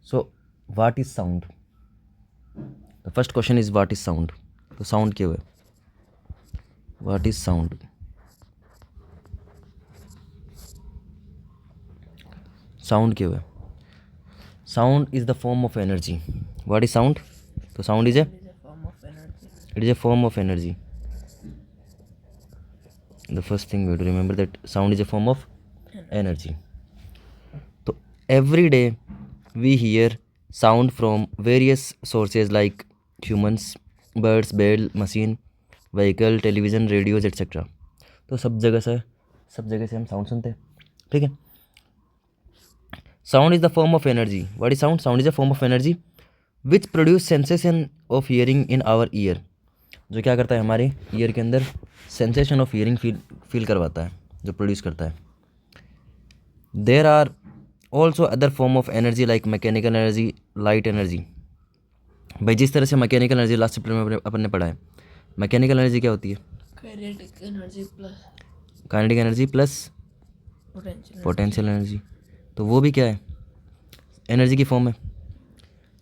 So what is sound? The first question is what is sound? तो sound क्या है? What is sound? Sound क्या है? Sound is the form of energy. What is sound? तो sound is a, it is a form of energy. The first thing we have to remember that sound is a form of energy. So every day we hear sound from various sources like humans, birds, bell, machine, vehicle, television, radios, etc. तो सब जगह से हम sound सुनते हैं. ठीक है. Sound is the form of energy. What is sound? Sound is a form of energy which produce sensation of hearing in our ear. जो क्या करता है हमारे ईयर के अंदर सेंसेशन ऑफ हियरिंग फील करवाता है, जो प्रोड्यूस करता है. There are also other form of energy like mechanical energy, light energy. भाई जिस तरह से मैकेनिकल एनर्जी लास्ट चैप्टर में अपन ने पढ़ा है, मैकेनिकल एनर्जी क्या होती है? Kinetic energy plus potential energy. तो वो भी क्या है? एनर्जी की फॉर्म है.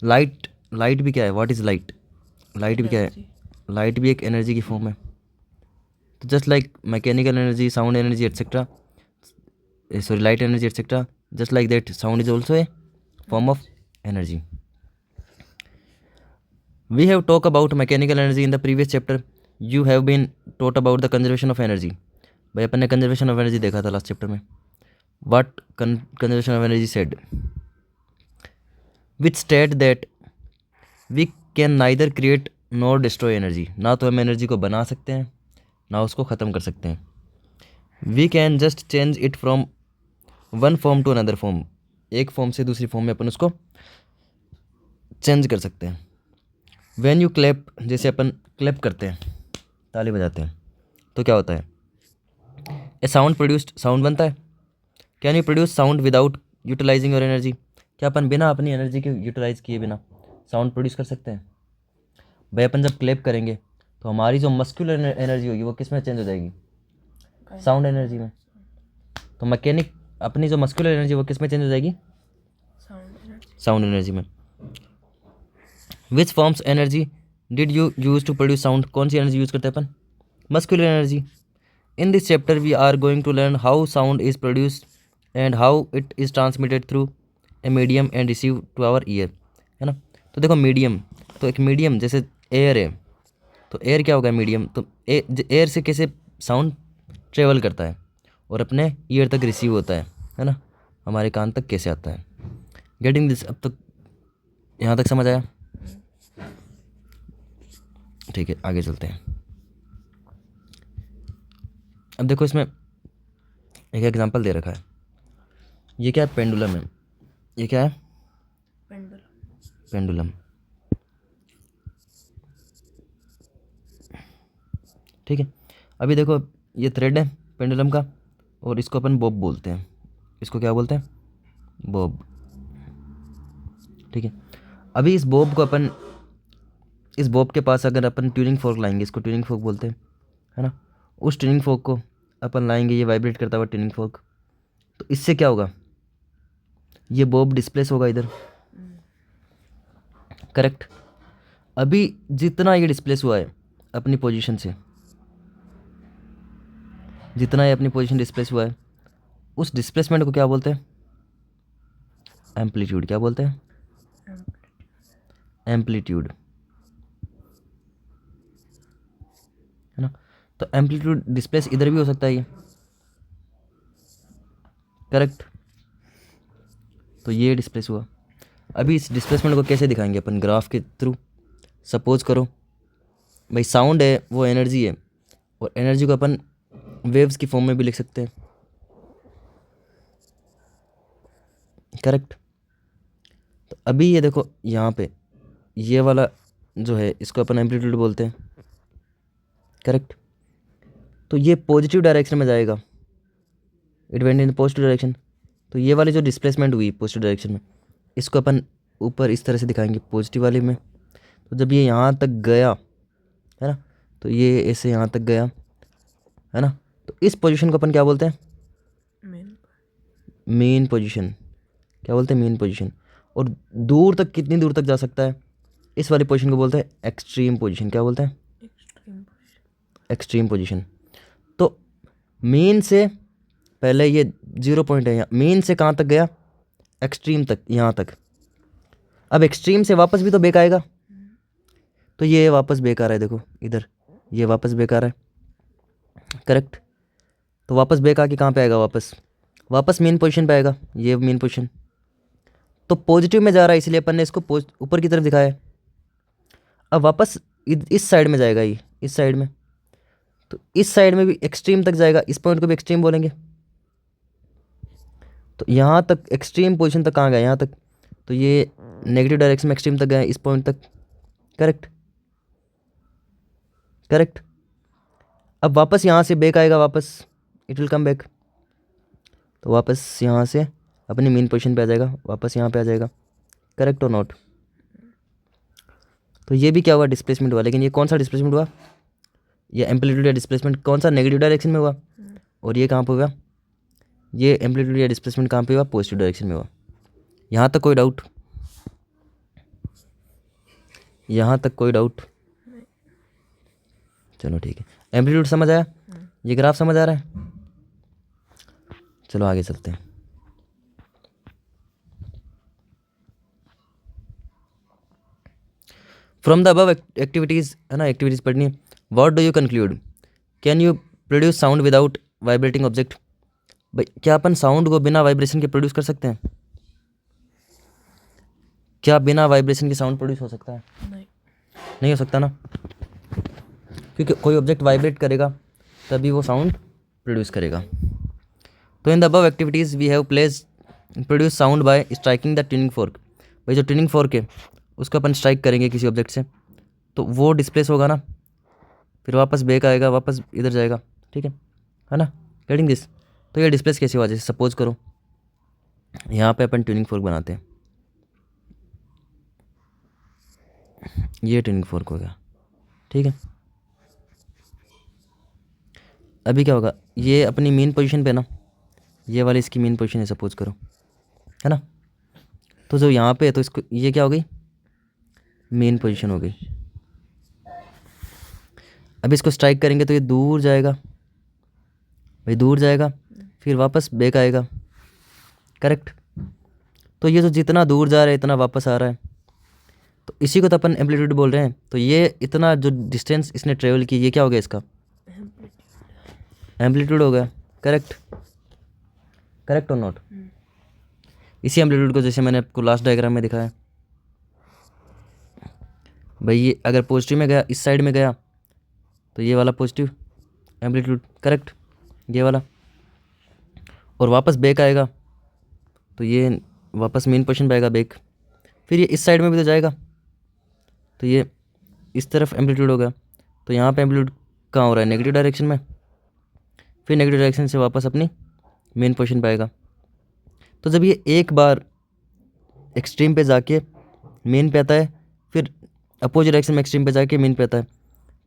लाइट भी क्या है? What is light? लाइट भी क्या है? लाइट भी एक एनर्जी की फॉर्म है. तो just like mechanical energy, sound energy etcetera, sorry light energy etcetera, just like that sound is also a form of energy. We have talk about mechanical energy in the previous chapter. You have been taught about the conservation of energy. भाई अपन ने conservation of energy देखा था last chapter में. What conservation of energy said? Which state that we can neither create nor destroy energy. ना तो हम energy को बना सकते हैं, ना उसको ख़त्म कर सकते हैं. We can just change it from one form to another form. एक फॉर्म से दूसरी फॉर्म में अपन उसको चेंज कर सकते हैं. व्हेन यू क्लैप, जैसे अपन क्लैप करते हैं, ताली बजाते हैं, तो क्या होता है? ए साउंड प्रोड्यूस्ड, साउंड बनता है. Can you produce sound without utilizing your energy? क्या अपन बिना अपनी एनर्जी के यूटिलाइज किए बिना साउंड प्रोड्यूस कर सकते हैं? भाई अपन जब क्लैप करेंगे तो हमारी जो मस्कुलर एनर्जी होगी वो किस में चेंज हो जाएगी? साउंड एनर्जी में. तो मैकेनिक अपनी जो मस्कुलर एनर्जी वो किस में चेंज हो जाएगी? साउंड एनर्जी में. Which forms energy did you use to produce sound? कौन सी एनर्जी यूज करते हैं अपन? Muscular energy. In this chapter we are going to learn how sound is produced and how it is transmitted through a medium and receive to our ear. है ना. तो देखो medium, तो एक मीडियम जैसे एयर है, तो एयर क्या होगा? मीडियम. तो एयर से कैसे साउंड ट्रेवल करता है और अपने ईयर तक रिसीव होता है ना, हमारे कान तक कैसे आता है? Getting this? अब तक यहाँ तक समझ आया? ठीक है, आगे चलते हैं. अब देखो इसमें एक एग्जांपल दे रखा है. ये क्या है? पेंडुलम है. ये क्या है? पेंडुलम. ठीक है. अभी देखो ये थ्रेड है पेंडुलम का, और इसको अपन बॉब बोलते हैं. इसको क्या बोलते हैं? बॉब. ठीक है. अभी इस बॉब को अपन, इस बॉब के पास अगर अपन ट्यूनिंग फोर्क लाएंगे, इसको ट्यूनिंग फोर्क बोलते हैं, है ना. उस ट्यूनिंग फोर्क को अपन लाएंगे, ये वाइब्रेट करता हुआ ट्यूनिंग फोर्क, तो इससे क्या होगा? ये बॉब डिस्प्लेस होगा इधर. करेक्ट. अभी जितना ये डिस्प्लेस हुआ है अपनी पोजीशन से, जितना ये अपनी पोजीशन डिस्प्लेस हुआ है, उस डिस्प्लेसमेंट को क्या बोलते हैं? एम्पलीट्यूड. क्या बोलते हैं? एम्पलीट्यूड. है ना. तो एम्पलीट्यूड डिस्प्लेस इधर भी हो सकता है ये. करेक्ट. तो ये डिस्प्लेस हुआ. अभी इस डिस्प्लेसमेंट को कैसे दिखाएंगे अपन? ग्राफ के थ्रू. सपोज करो भाई साउंड है वो एनर्जी है, और एनर्जी को अपन वेव्स की फॉर्म में भी लिख सकते हैं. करेक्ट. तो अभी ये देखो यहाँ पे ये वाला जो है इसको अपन एम्पलीट्यूड बोलते हैं. करेक्ट. तो ये पॉजिटिव डायरेक्शन में जाएगा, it went in positive direction. तो ये वाली जो डिस्प्लेसमेंट हुई पॉजिटिव डायरेक्शन में, इसको अपन ऊपर इस तरह से दिखाएंगे पॉजिटिव वाले में. तो जब ये यहाँ तक गया, है ना, तो ये ऐसे यहाँ तक गया, है ना, तो इस पोजीशन को अपन क्या बोलते हैं? Main position. क्या बोलते हैं? Main position. और दूर तक कितनी दूर तक जा सकता है, इस वाली पोजीशन को बोलते हैं एक्सट्रीम पोजीशन। क्या बोलते हैं? Extreme position. तो मीन से पहले ये 0 पॉइंट है, यहाँ मीन से कहाँ तक गया? एक्सट्रीम तक, यहाँ तक। अब एक्सट्रीम से वापस भी तो बेक आएगा, तो ये वापस बेक आ रहा है, देखो इधर ये वापस बेक आ रहा है, करेक्ट। तो वापस बेक आके कहाँ पे आएगा? वापस मेन पोजीशन पे आएगा, ये मेन पोजीशन। तो पॉजिटिव में जा रहा है, इसलिए अपन ने इसको ऊपर की तरफ दिखाया है। अब वापस इस साइड में जाएगा, ये इस साइड में, तो इस साइड में भी एक्सट्रीम तक जाएगा, इस पॉइंट को भी एक्सट्रीम बोलेंगे। तो यहाँ तक एक्सट्रीम पोजीशन तक कहाँ गया? यहाँ तक। तो ये नेगेटिव डायरेक्शन में एक्सट्रीम तक गया, इस पॉइंट तक, करेक्ट करेक्ट। अब वापस यहाँ से बेक आएगा, वापस इट विल कम बैक। तो वापस यहाँ से अपनी मेन पोजीशन पे आ जाएगा, वापस यहाँ पे आ जाएगा, करेक्ट और नॉट। तो ये भी क्या हुआ? डिस्प्लेसमेंट हुआ। लेकिन ये कौन सा डिस्प्लेसमेंट हुआ? ये एम्पलीट्यूड या डिस्प्लेसमेंट कौन सा? नेगेटिव डायरेक्शन में हुआ। और ये कहाँ पे हुआ? ये एम्पलीट्यूड या डिस्प्लेसमेंट कहाँ पे हुआ? पॉजिटिव डायरेक्शन में हुआ। यहाँ तक कोई डाउट? यहाँ तक कोई डाउट? चलो ठीक है, एम्पलीट्यूड समझ आया, ये ग्राफ समझ आ रहा है। चलो आगे चलते हैं। फ्रॉम द अबव एक्टिविटीज़, है ना, एक्टिविटीज़ पढ़नी है। What do you conclude? Can you produce sound without vibrating object? भाई क्या अपन साउंड को बिना वाइब्रेशन के प्रोड्यूस कर सकते हैं? क्या बिना वाइब्रेशन के साउंड प्रोड्यूस हो सकता है? नहीं हो सकता ना, क्योंकि कोई ऑब्जेक्ट वाइब्रेट करेगा तभी वो साउंड प्रोड्यूस करेगा। तो in the above activities we have produce sound by striking the tuning fork. भाई जो ट्यूनिंग फोर्क है उसको अपन स्ट्राइक करेंगे किसी ऑब्जेक्ट से, तो वो डिस्प्लेस होगा ना, फिर वापस बैक आएगा, वापस इधर जाएगा, ठीक है ना, गेटिंग दिस। तो ये डिस्प्लेस कैसे हुआ? जैसे सपोज करो यहाँ पे अपन ट्यूनिंग फोर्क बनाते हैं, ये ट्यूनिंग फोर्क हो गया, ठीक है। अभी क्या होगा? ये अपनी मेन पोजीशन पे ना, ये वाली इसकी मेन पोजीशन है सपोज करो, है ना। तो जो यहाँ पे है तो इसको ये क्या हो गई? मेन पोजीशन हो गई। अब इसको स्ट्राइक करेंगे तो ये दूर जाएगा, भाई दूर जाएगा, फिर वापस बैक आएगा, करेक्ट। तो ये जो जितना दूर जा रहा है इतना वापस आ रहा है, तो इसी को तो अपन एम्पलीट्यूड बोल रहे हैं। तो ये इतना जो डिस्टेंस इसने ट्रेवल की, ये क्या हो गया? इसका एम्पलीट्यूड हो गया, करेक्ट करेक्ट और नॉट। इसी एम्पलीट्यूड को जैसे मैंने आपको लास्ट डायग्राम में दिखाया, भाई ये अगर पॉजिटिव में गया, इस साइड में गया, तो ये वाला पॉजिटिव एम्पलीट्यूड, करेक्ट, ये वाला, और वापस बैक आएगा तो ये वापस मेन पोजीशन पे आएगा बैक। फिर ये इस साइड में भी तो जाएगा, तो ये इस तरफ एम्पलीट्यूड होगा। तो यहाँ पे एम्पलीट्यूड कहाँ हो रहा है? नेगेटिव डायरेक्शन में, फिर नेगेटिव डायरेक्शन से वापस अपनी मेन पोजीशन पे आएगा। तो जब ये एक बार एक्सट्रीम पे जाके मेन पे आता है, फिर अपोजिट डायरेक्शन में एक्सट्रीम पे जाके मेन पे आता है,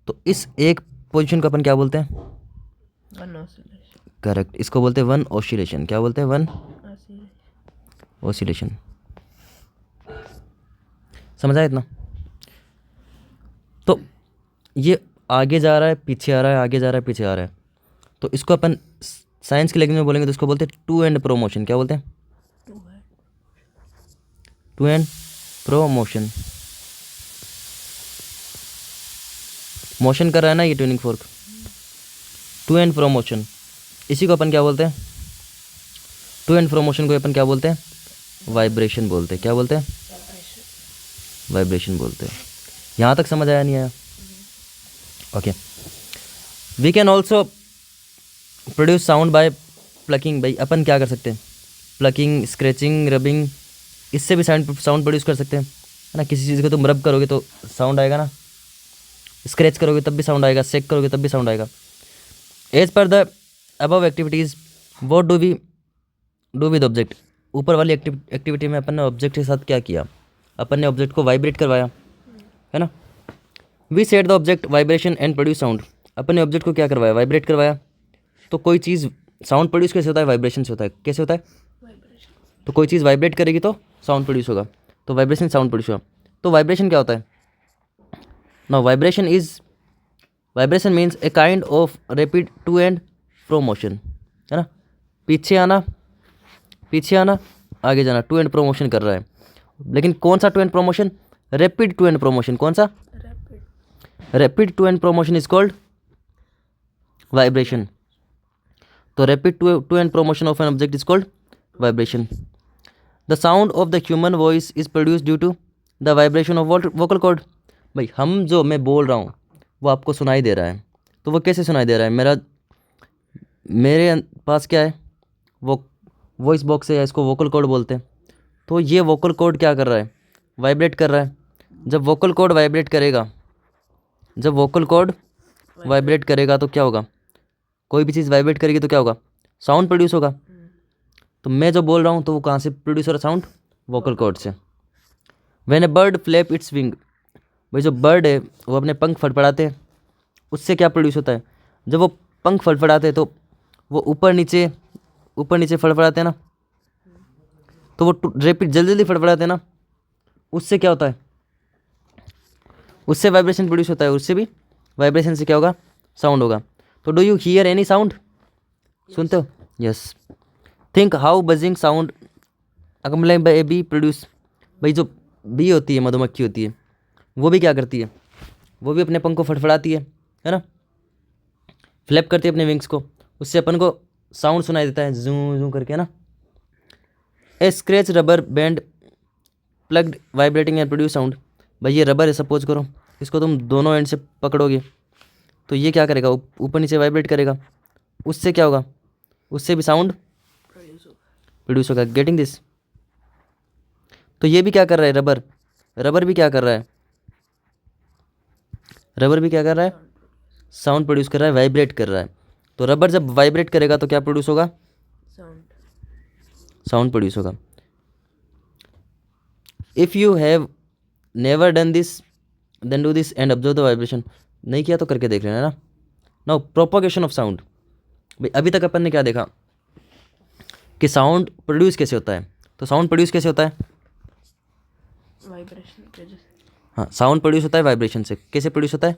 तो इस एक पोजीशन को अपन क्या बोलते हैं? करेक्ट, इसको बोलते हैं वन ऑसिलेशन। क्या बोलते हैं? One oscillation. समझ आया इतना? तो ये आगे जा रहा है, पीछे आ रहा है, आगे जा रहा है, पीछे आ रहा है, तो इसको अपन साइंस की लैंग्वेज में बोलेंगे तो इसको बोलते हैं टू एंड प्रो मोशन। क्या बोलते हैं? To and fro motion. Motion कर रहा है ना ये tuning fork, to and fro motion. इसी को अपन क्या बोलते हैं? टू एंड फ्रो मोशन को अपन क्या बोलते हैं? वाइब्रेशन बोलते हैं। क्या बोलते हैं? वाइब्रेशन बोलते हैं। यहाँ तक समझ आया नहीं आया? Okay. We can also produce sound by plucking. भाई अपन क्या कर सकते हैं? प्लकिंग, स्क्रैचिंग, रबिंग, इससे भी साउंड प्रोड्यूस कर सकते हैं, है ना। किसी चीज़ को तुम रब करोगे तो साउंड आएगा ना, स्क्रैच करोगे तब भी साउंड आएगा, सेक करोगे तब भी साउंड आएगा। As per the above activities what do we do with object. ऊपर वाली एक्टिविटी में अपन ने ऑब्जेक्ट के साथ क्या किया? अपन ने ऑब्जेक्ट को वाइब्रेट करवाया, है ना। We set the object vibration and produce sound. अपन ने ऑब्जेक्ट को क्या करवाया? वाइब्रेट करवाया। तो कोई चीज़ साउंड प्रोड्यूस कैसे होता है? वाइब्रेशन से होता है। कैसे होता है? तो कोई चीज़ वाइब्रेट करेगी तो साउंड प्रोड्यूस होगा। तो वाइब्रेशन साउंड प्रोड्यूस हुआ। तो वाइब्रेशन क्या होता है? Now vibration means a kind of rapid to and fro motion, है ना, पीछे आना आगे जाना, टू एंड प्रोमोशन कर रहा है। लेकिन कौन सा to and fro motion? Rapid to and fro motion. कौन सा? Rapid to and fro motion is called vibration. तो rapid to and fro motion of an object is called vibration. The sound of the human voice is produce due to the vibration of vocal cord. भाई हम जो मैं बोल रहा हूँ वो आपको सुनाई दे रहा है, तो वो कैसे सुनाई दे रहा है? मेरे पास क्या है? वो वॉइस बॉक्स है, या इसको वोकल कॉर्ड बोलते हैं। तो ये वोकल कॉर्ड क्या कर रहा है? वाइब्रेट कर रहा है। जब वोकल कॉर्ड वाइब्रेट करेगा तो क्या होगा? कोई भी चीज़ वाइब्रेट करेगी तो क्या होगा? साउंड प्रोड्यूस होगा। तो मैं जो बोल रहा हूँ तो वो कहाँ से प्रोड्यूस हो रहा है? साउंड वोकल कॉर्ड से। When A bird flap it's wing, भाई जो बर्ड है वो अपने पंख फड़फड़ाते हैं, उससे क्या प्रोड्यूस होता है? जब वो पंख फड़फड़ाते हैं तो वो ऊपर नीचे फड़फड़ाते हैं ना, तो वो रैपिड जल्दी जल्दी फड़फड़ाते हैं ना, उससे क्या होता है? उससे वाइब्रेशन प्रोड्यूस होता है। उससे भी वाइब्रेशन से क्या होगा? साउंड होगा। तो do you hear any sound? सुनते हो? Yes. Think how buzzing sound accompanied by a bee produce. भाई जो बी होती है, मधुमक्खी होती है, वो भी क्या करती है? वो भी अपने पंख को फड़फड़ाती है ना, फ्लैप करती है अपने विंग्स को, उससे अपन को साउंड सुनाई देता है, जू जू करके, है ना। A scratch rubber band plugged vibrating and produce sound. भाई ये रबर है, सपोज करो, इसको तुम दोनों एंड से पकड़ोगे तो ये क्या करेगा? ऊपर नीचे वाइब्रेट करेगा, उससे क्या होगा? उससे भी साउंड प्रोड्यूस होगा। Getting this? तो ये भी क्या कर रहा है? रबर भी क्या कर रहा है? साउंड प्रोड्यूस कर रहा है, वाइब्रेट कर रहा है। तो रबर जब वाइब्रेट करेगा तो क्या प्रोड्यूस होगा? साउंड प्रोड्यूस होगा। If you have never done this then do this and observe the vibration. नहीं किया तो करके देख लेना ना। Now propagation of sound. भाई अभी तक अपन ने क्या देखा कि साउंड प्रोड्यूस कैसे होता है? तो साउंड प्रोड्यूस कैसे होता है? हाँ, साउंड प्रोड्यूस होता है वाइब्रेशन से। कैसे प्रोड्यूस होता है?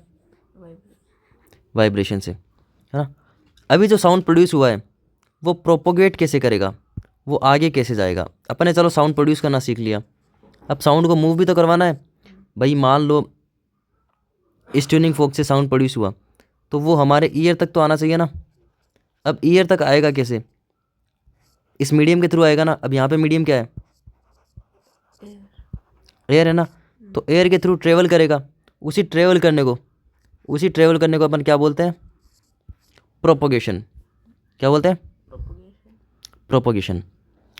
वाइब्रेशन से, है ना। अभी जो साउंड प्रोड्यूस हुआ है वो प्रोपोगेट कैसे करेगा? वो आगे कैसे जाएगा? अपन ने चलो साउंड प्रोड्यूस करना सीख लिया, अब साउंड को मूव भी तो करवाना है। भाई मान लो इस ट्यूनिंग फोक से साउंड प्रोड्यूस हुआ तो वो हमारे ईयर तक तो आना चाहिए ना। अब ईयर तक आएगा कैसे? इस मीडियम के थ्रू आएगा ना। अब यहाँ पे मीडियम क्या है? एयर है ना। तो एयर के थ्रू ट्रेवल करेगा। उसी ट्रेवल करने को अपन क्या बोलते हैं? प्रोपोगेशन। क्या बोलते हैं? Propagation.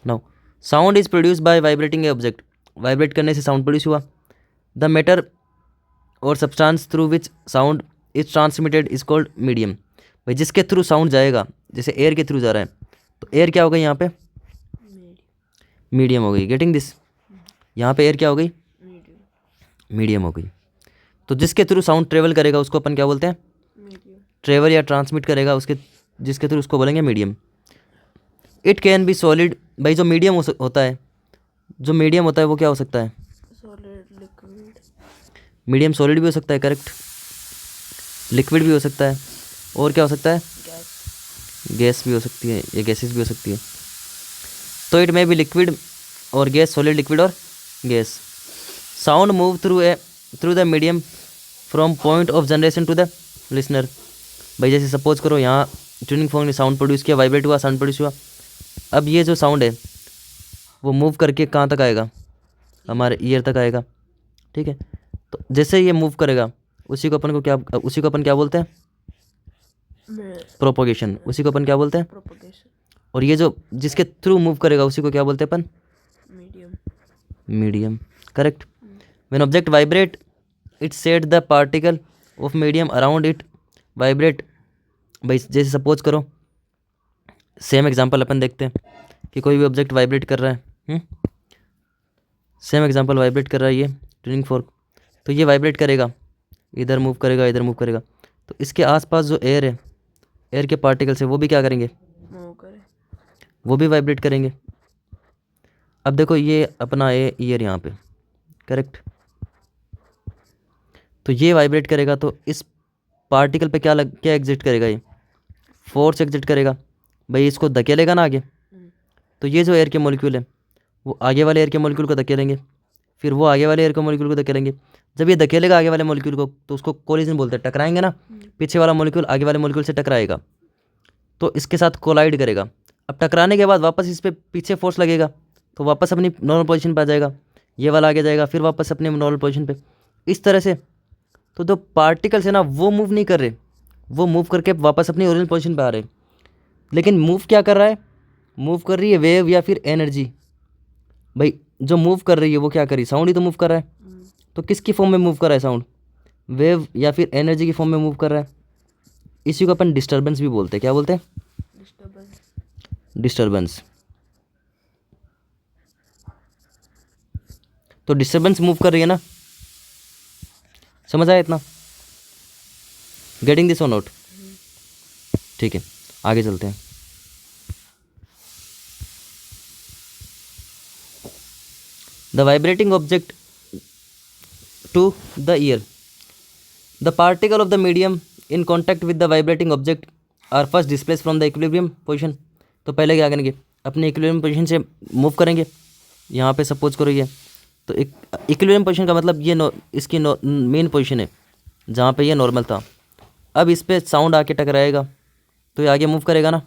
Now sound is produce bye vibrating A object. Vibrate करने से साउंड प्रोड्यूस हुआ। द मैटर और substance through which sound is transmitted is called medium. भाई जिसके थ्रू साउंड जाएगा, जैसे एयर के थ्रू जा रहा है, तो एयर क्या हो गई यहाँ पे? मीडियम हो गई। Getting this? यहाँ पे एयर क्या हो गई? मीडियम हो गई। तो जिसके थ्रू साउंड ट्रेवल करेगा उसको अपन क्या बोलते हैं? ट्रेवल या ट्रांसमिट करेगा उसके, जिसके थ्रू, उसको बोलेंगे medium. It can be solid. भाई जो मीडियम होता है वो क्या हो सकता है? मीडियम सॉलिड भी हो सकता है, करेक्ट। लिक्विड भी हो सकता है, और क्या हो सकता है? गैस भी हो सकती है, या गैसेस भी हो सकती है। तो इट मे बी लिक्विड और गैस, सॉलिड, लिक्विड और gas. Sound move through the medium from point of generation to the listener. भाई जैसे सपोज करो यहाँ ट्यूनिंग फोक ने साउंड प्रोड्यूस किया, वाइब्रेट हुआ, साउंड प्रोड्यूस हुआ। अब ये जो साउंड है वो मूव करके कहाँ तक आएगा? हमारे ईयर तक आएगा, ठीक है। तो जैसे ये मूव करेगा उसी को अपन क्या बोलते हैं? प्रोपोगेशन। उसी को अपन क्या बोलते हैं? और ये जो जिसके थ्रू मूव करेगा उसी को क्या बोलते हैं अपन? Medium, correct. When object vibrate it set the particle of medium around it vibrate. भाई जैसे सपोज करो, सेम एग्जांपल अपन देखते हैं कि कोई भी ऑब्जेक्ट वाइब्रेट कर रहा है। सेम एग्जांपल वाइब्रेट कर रहा है ये ट्यूनिंग फोर्क, तो ये वाइब्रेट करेगा, इधर मूव करेगा, इधर मूव करेगा। तो इसके आसपास जो एयर है, एयर के पार्टिकल्स है, वो भी क्या करेंगे? वो भी वाइब्रेट करेंगे। अब देखो ये अपना ईयर यहाँ पे, करेक्ट। तो ये वाइब्रेट करेगा तो इस पार्टिकल पे क्या एग्जिट करेगा, ये फोर्स एग्जिट करेगा भाई, इसको धकेलेगा ना आगे। तो ये जो एयर के मॉलिक्यूल है वो आगे वाले एयर के मॉलिक्यूल को धकेलेंगे, फिर वो आगे वाले एयर के मॉलिक्यूल को धकेलेंगे। जब ये धकेलेगा आगे वाले मॉलिक्यूल को तो उसको कोलिजन बोलते हैं, टकराएंगे ना, पीछे वाला मॉलिक्यूल आगे वाले मॉलिक्यूल से टकराएगा तो इसके साथ कोलाइड करेगा। अब टकराने के बाद वापस इस पर पीछे फोर्स लगेगा तो वापस अपनी नॉर्मल पोजीशन पर आ जाएगा, ये वाला आगे जाएगा फिर वापस अपने नॉर्मल पोजीशन पे, इस तरह से। तो जो पार्टिकल्स है ना वो मूव नहीं कर रहे, वो मूव करके वापस अपनी ओरिजिनल पोजीशन पे आ रहे। लेकिन मूव क्या कर रहा है, मूव कर रही है वेव या फिर एनर्जी। भाई जो मूव कर रही है वो क्या कर रही है, साउंड ही तो मूव कर रहा है। तो किसकी फॉर्म में मूव कर रहा है साउंड, वेव या फिर एनर्जी की फॉर्म में मूव कर रहा है। इसी को अपन डिस्टर्बेंस भी बोलते हैं, क्या बोलते हैं, डिस्टर्बेंस। तो डिस्टर्बेंस मूव कर रही है ना, समझ आया इतना, गेटिंग दिस और नोट। ठीक है आगे चलते हैं। The vibrating object to the ear, the particle of the medium in contact with the vibrating object are first displace from the equilibrium position. तो पहले क्या करेंगे, अपने इक्विलिब्रियम पोजिशन से मूव करेंगे। यहाँ पे सपोज करो ये, तो एक इक्विलिब्रियम पोजिशन का मतलब ये इसकी मेन पोजिशन है जहाँ पे ये नॉर्मल था। अब इस पर साउंड आके टकराएगा तो ये आगे मूव करेगा ना,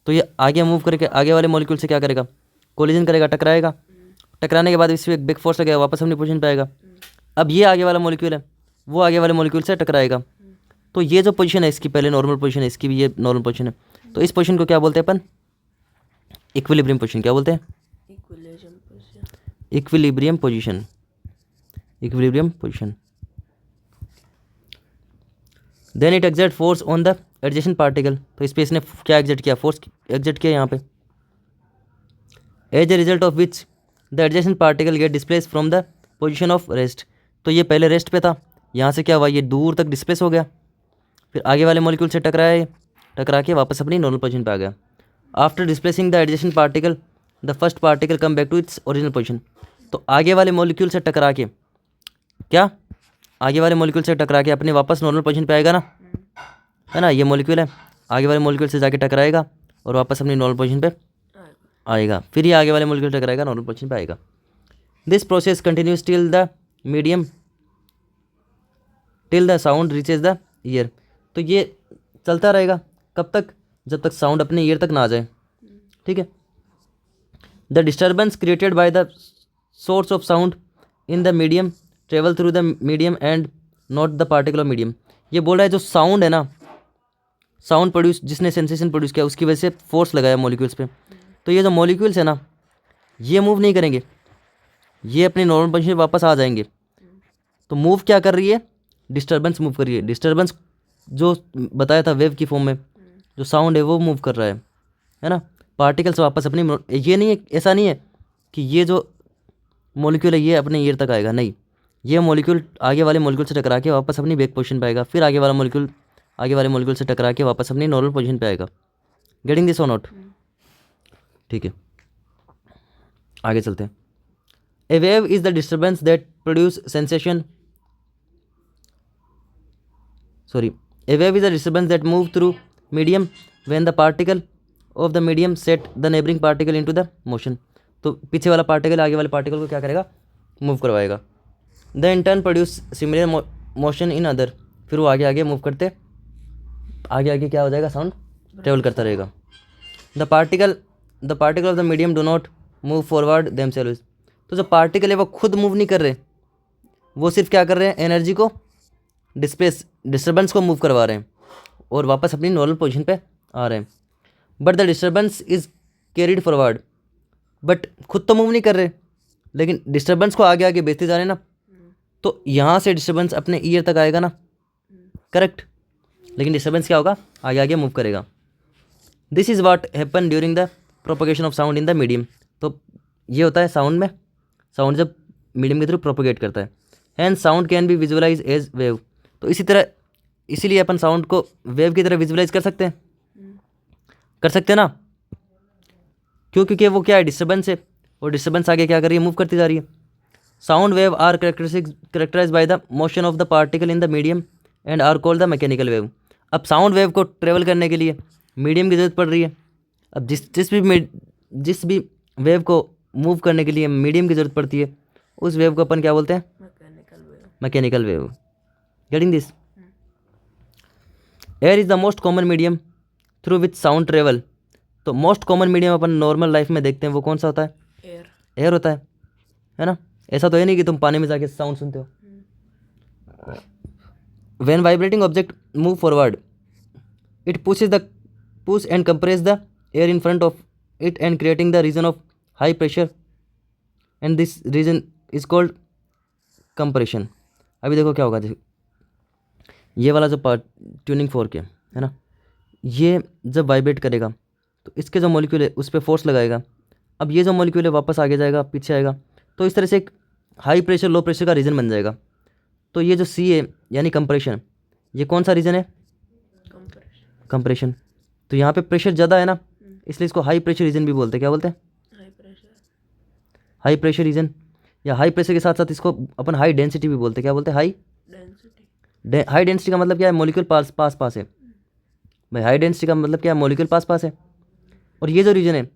तो ये आगे मूव करके आगे वाले मॉलिक्यूल से क्या करेगा, कोलिजन करेगा, टकराएगा। टकराने के बाद इस पर एक बिग फोर्स लगेगा, वापस अपनी पोजीशन पे आएगा। अब ये आगे वाला मॉलिक्यूल है वो आगे वाले मॉलिक्यूल से टकराएगा। तो ये जो पोजीशन है इसकी पहले नॉर्मल पोजीशन है, इसकी भी ये नॉर्मल पोजीशन है। तो इस पोजीशन को क्या बोलते हैं अपन, इक्विलिब्रियम पोजीशन। क्या बोलते हैं, equilibrium position, equilibrium position. Then it exert force on the adjacent particle. तो इस पे इसने क्या एग्जर्ट किया, फोर्स एग्जर्ट किया यहाँ पे। As a result of which the adjacent particle get displace from the position of rest. तो ये पहले रेस्ट पे था, यहाँ से क्या हुआ, ये दूर तक डिस्प्लेस हो गया, फिर आगे वाले मॉलिक्यूल से टकराया, टकरा के वापस अपनी नॉर्मल पोजीशन पे आ गया। After displacing the adjacent particle the first particle come back to its original position. तो आगे वाले मॉलिक्यूल से टकरा के क्या, आगे वाले मॉलिक्यूल से टकरा के अपने वापस नॉर्मल पोजीशन पे आएगा ना, है ना। ये मॉलिक्यूल है, आगे वाले मॉलिक्यूल से जाके टकराएगा और वापस अपनी नॉर्मल पोजीशन पे आएगा, फिर ये आगे वाले मॉलिक्यूल टकराएगा, नॉर्मल पोजीशन पे आएगा। This process continues till the medium, till the sound reaches the year. तो ये चलता रहेगा कब तक, जब तक साउंड अपने ईयर तक ना आ जाए। ठीक है। The disturbance created by the source of sound in the medium travel through the medium and not the particle of medium. ये बोल रहा है जो साउंड है ना, साउंड प्रोड्यूस, जिसने सेंसेशन प्रोड्यूस किया उसकी वजह से फोर्स लगाया मॉलिक्यूल्स पे। तो ये जो मॉलिक्यूल्स है ना ये मूव नहीं करेंगे, ये अपनी नॉर्मल पोजीशन पे वापस आ जाएंगे। तो मूव क्या कर रही है, डिस्टर्बेंस मूव कर रही है। डिस्टर्बेंस जो बताया था वेव की फॉर्म में, जो साउंड है वो मूव कर रहा है ना। पार्टिकल्स वापस अपनी, ये नहीं है, ऐसा नहीं है कि ये जो मॉलिक्यूल है ये अपने ईयर तक आएगा, नहीं, ये मॉलिक्यूल आगे वाले मॉलिक्यूल से टकरा के वापस अपनी बैक पोजीशन पे आएगा, फिर आगे वाला मॉलिक्यूल आगे वाले मॉलिक्यूल से टकरा के वापस अपनी नॉर्मल पोजीशन पे आएगा। गेटिंग दिस और नॉट। ठीक है आगे चलते हैं। A wave is the disturbance that produce sensation, sorry, a wave is a disturbance that move through medium when the particle of the medium set the neighboring particle into the motion। तो पीछे वाला particle आगे वाले particle को क्या करेगा, move करवाएगा। The in turn produce similar motion in other, फिर वो आगे आगे मूव करते, आगे आगे क्या हो जाएगा, साउंड ट्रेवल करता रहेगा। The particle of the medium do not move forward themselves. तो जो पार्टिकल है वो खुद मूव नहीं कर रहे, वो सिर्फ क्या कर रहे हैं, एनर्जी को डिस्टर्बेंस को मूव करवा रहे हैं और वापस अपनी नॉर्मल पोजीशन पे आ रहे हैं। But the disturbance is carried forward, but खुद तो मूव नहीं कर रहे, लेकिन डिस्टर्बेंस को आगे आगे भेजते जा रहे हैं ना। तो यहाँ से डिस्टर्बेंस अपने ईयर तक आएगा ना, करेक्ट, लेकिन डिस्टर्बेंस क्या होगा, आगे आगे मूव करेगा। This is what happen during the propagation of sound in the medium. तो ये होता है साउंड में, साउंड जब मीडियम के थ्रू प्रोपोगेट करता है। Hence sound can be visualize as wave. तो इसी तरह, इसीलिए अपन साउंड को वेव की तरह विजुअलाइज कर सकते हैं, कर सकते हैं ना। क्यों, क्योंकि वो क्या है, डिस्टर्बेंस है, और डिस्टर्बेंस आगे क्या कर रही है, मूव करती जा रही है। Sound wave are characterize by the motion of the particle in the medium and are called the mechanical wave. अब साउंड वेव को ट्रेवल करने के लिए मीडियम की जरूरत पड़ रही है। अब जिस भी वेव को मूव करने के लिए मीडियम की जरूरत पड़ती है, उस वेव को अपन क्या बोलते हैं? Mechanical wave. Getting this? Air is the most common medium through which sound travel. तो मोस्ट कॉमन मीडियम अपन नॉर्मल लाइफ में देखते हैं वो कौन सा होता है? एयर होता है ना? ऐसा तो है नहीं कि तुम पानी में जाके साउंड सुनते हो। When vibrating object move forward it push and compress the air in front of it and creating the region of high pressure and this region is called compression. अभी देखो क्या होगा, देखो ये वाला जो पार्ट ट्यूनिंग फोर्क है ना, ये जब वाइब्रेट करेगा तो इसके जो मॉलिक्यूल है उस पर फोर्स लगाएगा। अब ये जो मॉलिक्यूल है वापस आगे जाएगा, पीछे आएगा, तो इस तरह से एक हाई प्रेशर लो प्रेशर का रीजन बन जाएगा। तो ये जो सी है यानी कंप्रेशन, ये कौन सा रीजन है? कंप्रेशन। तो यहाँ पे प्रेशर ज़्यादा है ना, इसलिए इसको हाई प्रेशर रीजन भी बोलते हैं। क्या बोलते हैं? High pressure reason. या हाई प्रेशर के साथ साथ इसको अपन हाई डेंसिटी भी बोलते हैं। क्या बोलते हैं? हाई डेंसिटी का मतलब क्या है? मॉलिक्यूल पास पास है भाई। हाई डेंसिटी का मतलब क्या है? मॉलिक्यूल पास पास है। और ये जो रीजन है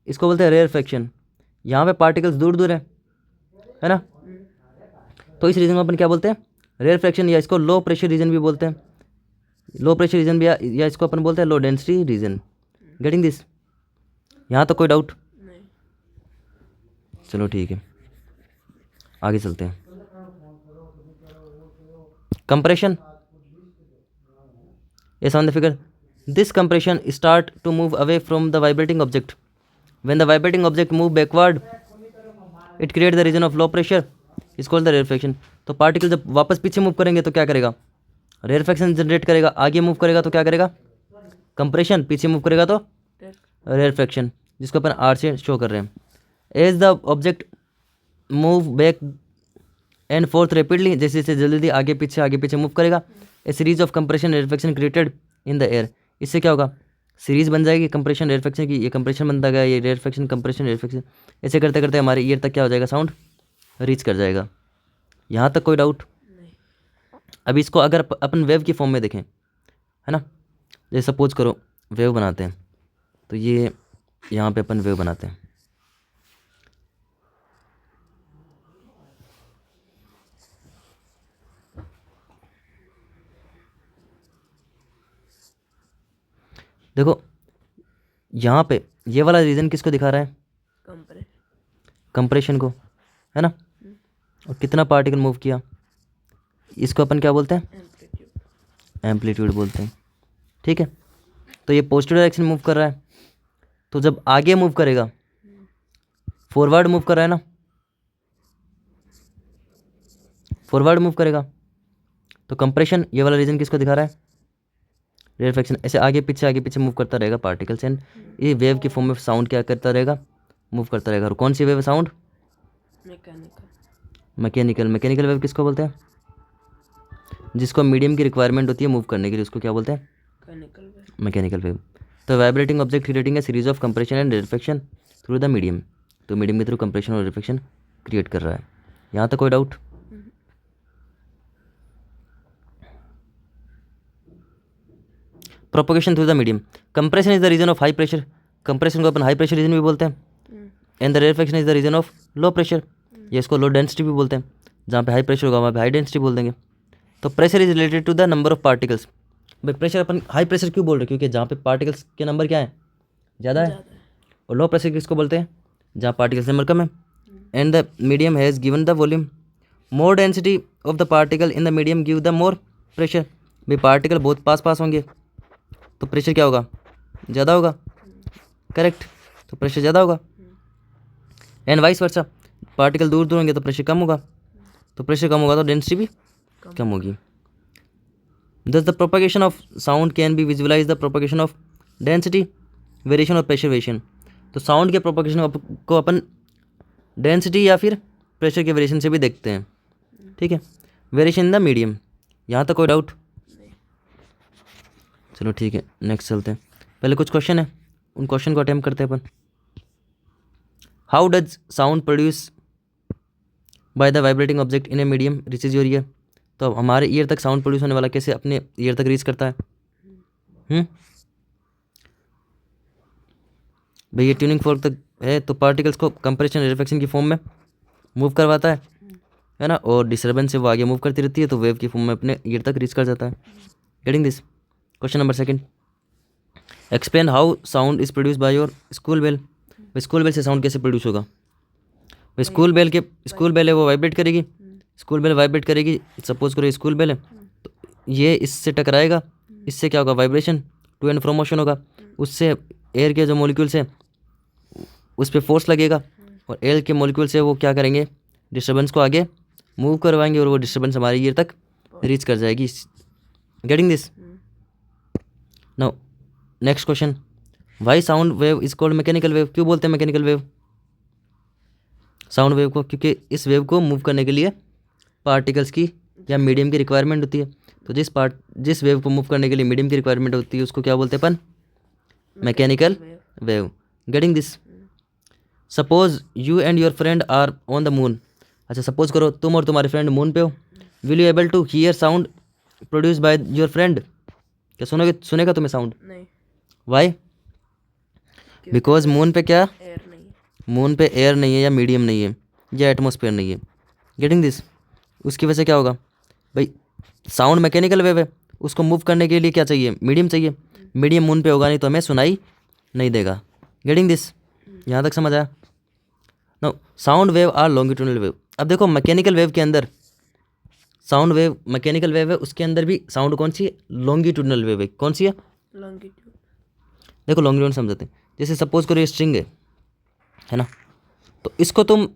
इसको बोलते हैं रेयरफेक्शन। यहाँ पे पार्टिकल्स दूर दूर है ना, तो इस रीजन को अपन क्या बोलते हैं? रेयरफेक्शन। या इसको लो प्रेशर रीजन भी बोलते हैं। लो प्रेशर रीजन भी, या इसको अपन बोलते हैं low density region. Getting this? यहाँ तो कोई डाउट? चलो ठीक है, आगे चलते हैं। Compression is on the figure. This compression start to move away from the vibrating object. When the vibrating object move backward, it create the region of low pressure is called the rarefaction. तो particle जब वापस पीछे move करेंगे तो क्या करेगा? Rarefaction generate करेगा। आगे मूव करेगा तो क्या करेगा? कंप्रेशन। पीछे मूव करेगा तो रेयरफेक्शन, जिसको अपन आर से शो कर रहे हैं। As the object move back and forth rapidly, जैसे जैसे जल्दी आगे पीछे मूव करेगा, a series of compression rarefaction created in the air. इससे क्या होगा? सीरीज बन जाएगी कंप्रेशन रेयरफेक्शन की। ये कंप्रेशन बनता गया, ये रेयरफेक्शन कंप्रेशन रेयरफेक्शन, ऐसे करते करते हमारे ईयर तक क्या हो जाएगा? साउंड रीच कर जाएगा। यहाँ तक कोई डाउट? अभी इसको अगर अपन वेव की फॉर्म में देखें, है ना, जैसे सपोज करो वेव बनाते हैं, तो ये यहाँ पे अपन वेव बनाते हैं। देखो यहाँ पे ये वाला रीजन किसको दिखा रहा है? कंप्रेशन को, है ना। और कितना पार्टिकल मूव किया, इसको अपन क्या बोलते हैं? एम्पलीट्यूड बोलते हैं। ठीक है, तो ये पॉजिटिव डायरेक्शन मूव कर रहा है, तो जब आगे मूव करेगा, फॉरवर्ड मूव कर रहा है ना, फॉरवर्ड मूव करेगा, तो कंप्रेशन ये वाला रीजन किसको दिखा रहा है? रेयरफेक्शन। ऐसे आगे पीछे मूव करता रहेगा पार्टिकल्स, एंड ये वेव की फॉर्म में साउंड क्या करता रहेगा? मूव करता रहेगा। और कौन सी वेव है? साउंड मैकेनिकल वेव किसको बोलते हैं? जिसको मीडियम की रिक्वायरमेंट होती है मूव करने के लिए, उसको क्या बोलते हैं? Mechanical wave. तो vibrating object creating a series of compression and rarefaction through the medium. तो मीडियम के थ्रू कंप्रेशन और रेयरफेक्शन क्रिएट कर रहा है। यहाँ तक कोई doubt? Propagation through the medium. Compression is the region of high pressure. Compression को अपन हाई प्रेशर रीजन भी बोलते हैं। And the rarefaction is the region of low pressure, ये इसको लो डेंसिटी भी बोलते हैं। जहाँ पे हाई प्रेशर होगा वहाँ पे हाई डेंसिटी बोल देंगे। तो pressure is related to the number of particles. भाई प्रेशर अपन हाई प्रेशर क्यों बोल रहे हैं? क्योंकि जहाँ पे पार्टिकल्स के नंबर क्या है? ज़्यादा है। और लो प्रेशर किसको बोलते हैं? जहाँ पार्टिकल्स नंबर कम है। And the medium has given the volume. More density of the particle in the medium give the more pressure. भाई पार्टिकल बहुत पास होंगे तो प्रेशर क्या होगा? ज़्यादा होगा। करेक्ट, तो प्रेशर ज़्यादा होगा। एंड वाइस वर्सा, पार्टिकल दूर दूर होंगे तो प्रेशर कम होगा। तो प्रेशर कम होगा तो डेंसिटी भी कम होगी। Thus the propagation of sound can be visualized the propagation of density variation और प्रेशर वेरिएशन। तो साउंड के प्रोपगेशन को अपन डेंसिटी या फिर प्रेशर के वेरिएशन से भी देखते हैं। ठीक है, वेरिएशन इन द मीडियम। यहाँ तक कोई डाउट? चलो ठीक है, नेक्स्ट चलते हैं। पहले कुछ क्वेश्चन है, उन क्वेश्चन को अटेम्प्ट करते हैं अपन। How does sound produce by the vibrating object in a medium reaches your ear. तो अब हमारे ईयर तक साउंड प्रोड्यूस होने वाला कैसे अपने ईयर तक रीच करता है? भाई ये ट्यूनिंग फोर्क तक है, तो पार्टिकल्स को कंप्रेशन रिफ्लेक्शन की फॉर्म में मूव करवाता है ना, और डिस्टर्बेंस से वो आगे मूव करती रहती है, तो वेव की फॉर्म में अपने ईयर तक रीच कर जाता है। Getting this? Question number second, explain how sound is produce by your school bell. School bell से साउंड कैसे प्रोड्यूस होगा? स्कूल बेल है वो वाइब्रेट करेगी, स्कूल बेल वाइब्रेट करेगी, सपोज करो स्कूल बेल है, तो ये इससे टकराएगा, इससे क्या होगा? Vibration, to and fro motion होगा, उससे एयर के जो मॉलिक्यूल्स है उस पर फोर्स लगेगा, और एयर के मॉलिक्यूल से वो क्या करेंगे? डिस्टर्बेंस को आगे मूव करवाएंगे, और वो डिस्टर्बेंस हमारे ईयर तक रीच कर जाएगी। Getting this? Now next question, Y sound wave is called mechanical wave. क्यों बोलते हैं मैकेनिकल वेव साउंड वेव को? क्योंकि इस वेव को मूव करने के लिए पार्टिकल्स की या मीडियम की रिक्वायरमेंट होती है। तो जिस वेव को मूव करने के लिए मीडियम की रिक्वायरमेंट होती है उसको क्या बोलते हैं अपन? Mechanical wave. Getting this? Suppose you and your friend are on the moon. अच्छा, सपोज करो तुम और तुम्हारे फ्रेंड मून पे हो, will you able to hear sound produce by your friend? क्या सुनेगा तुम्हें साउंड? नहीं, वाई? बिकॉज मून पे क्या? एयर नहीं है। मून पे एयर नहीं है, या मीडियम नहीं है, या एटमॉस्फेयर नहीं है। Getting this? उसकी वजह से क्या होगा भाई? साउंड मैकेनिकल वेव है, उसको मूव करने के लिए क्या चाहिए? मीडियम चाहिए। मीडियम मून पे होगा नहीं तो हमें सुनाई नहीं देगा। Getting this? यहाँ तक समझ आया? No, sound wave are longitudinal wave. अब देखो मैकेनिकल वेव के अंदर साउंड वेव मैकेनिकल वेव है, उसके अंदर भी साउंड कौन सी है? लॉन्गिट्यूडनल वेव है। कौन सी है? लॉन्गिट्यूड। देखो लॉन्गिट्यूड समझते हैं, जैसे सपोज करो ये स्ट्रिंग है ना, तो इसको तुम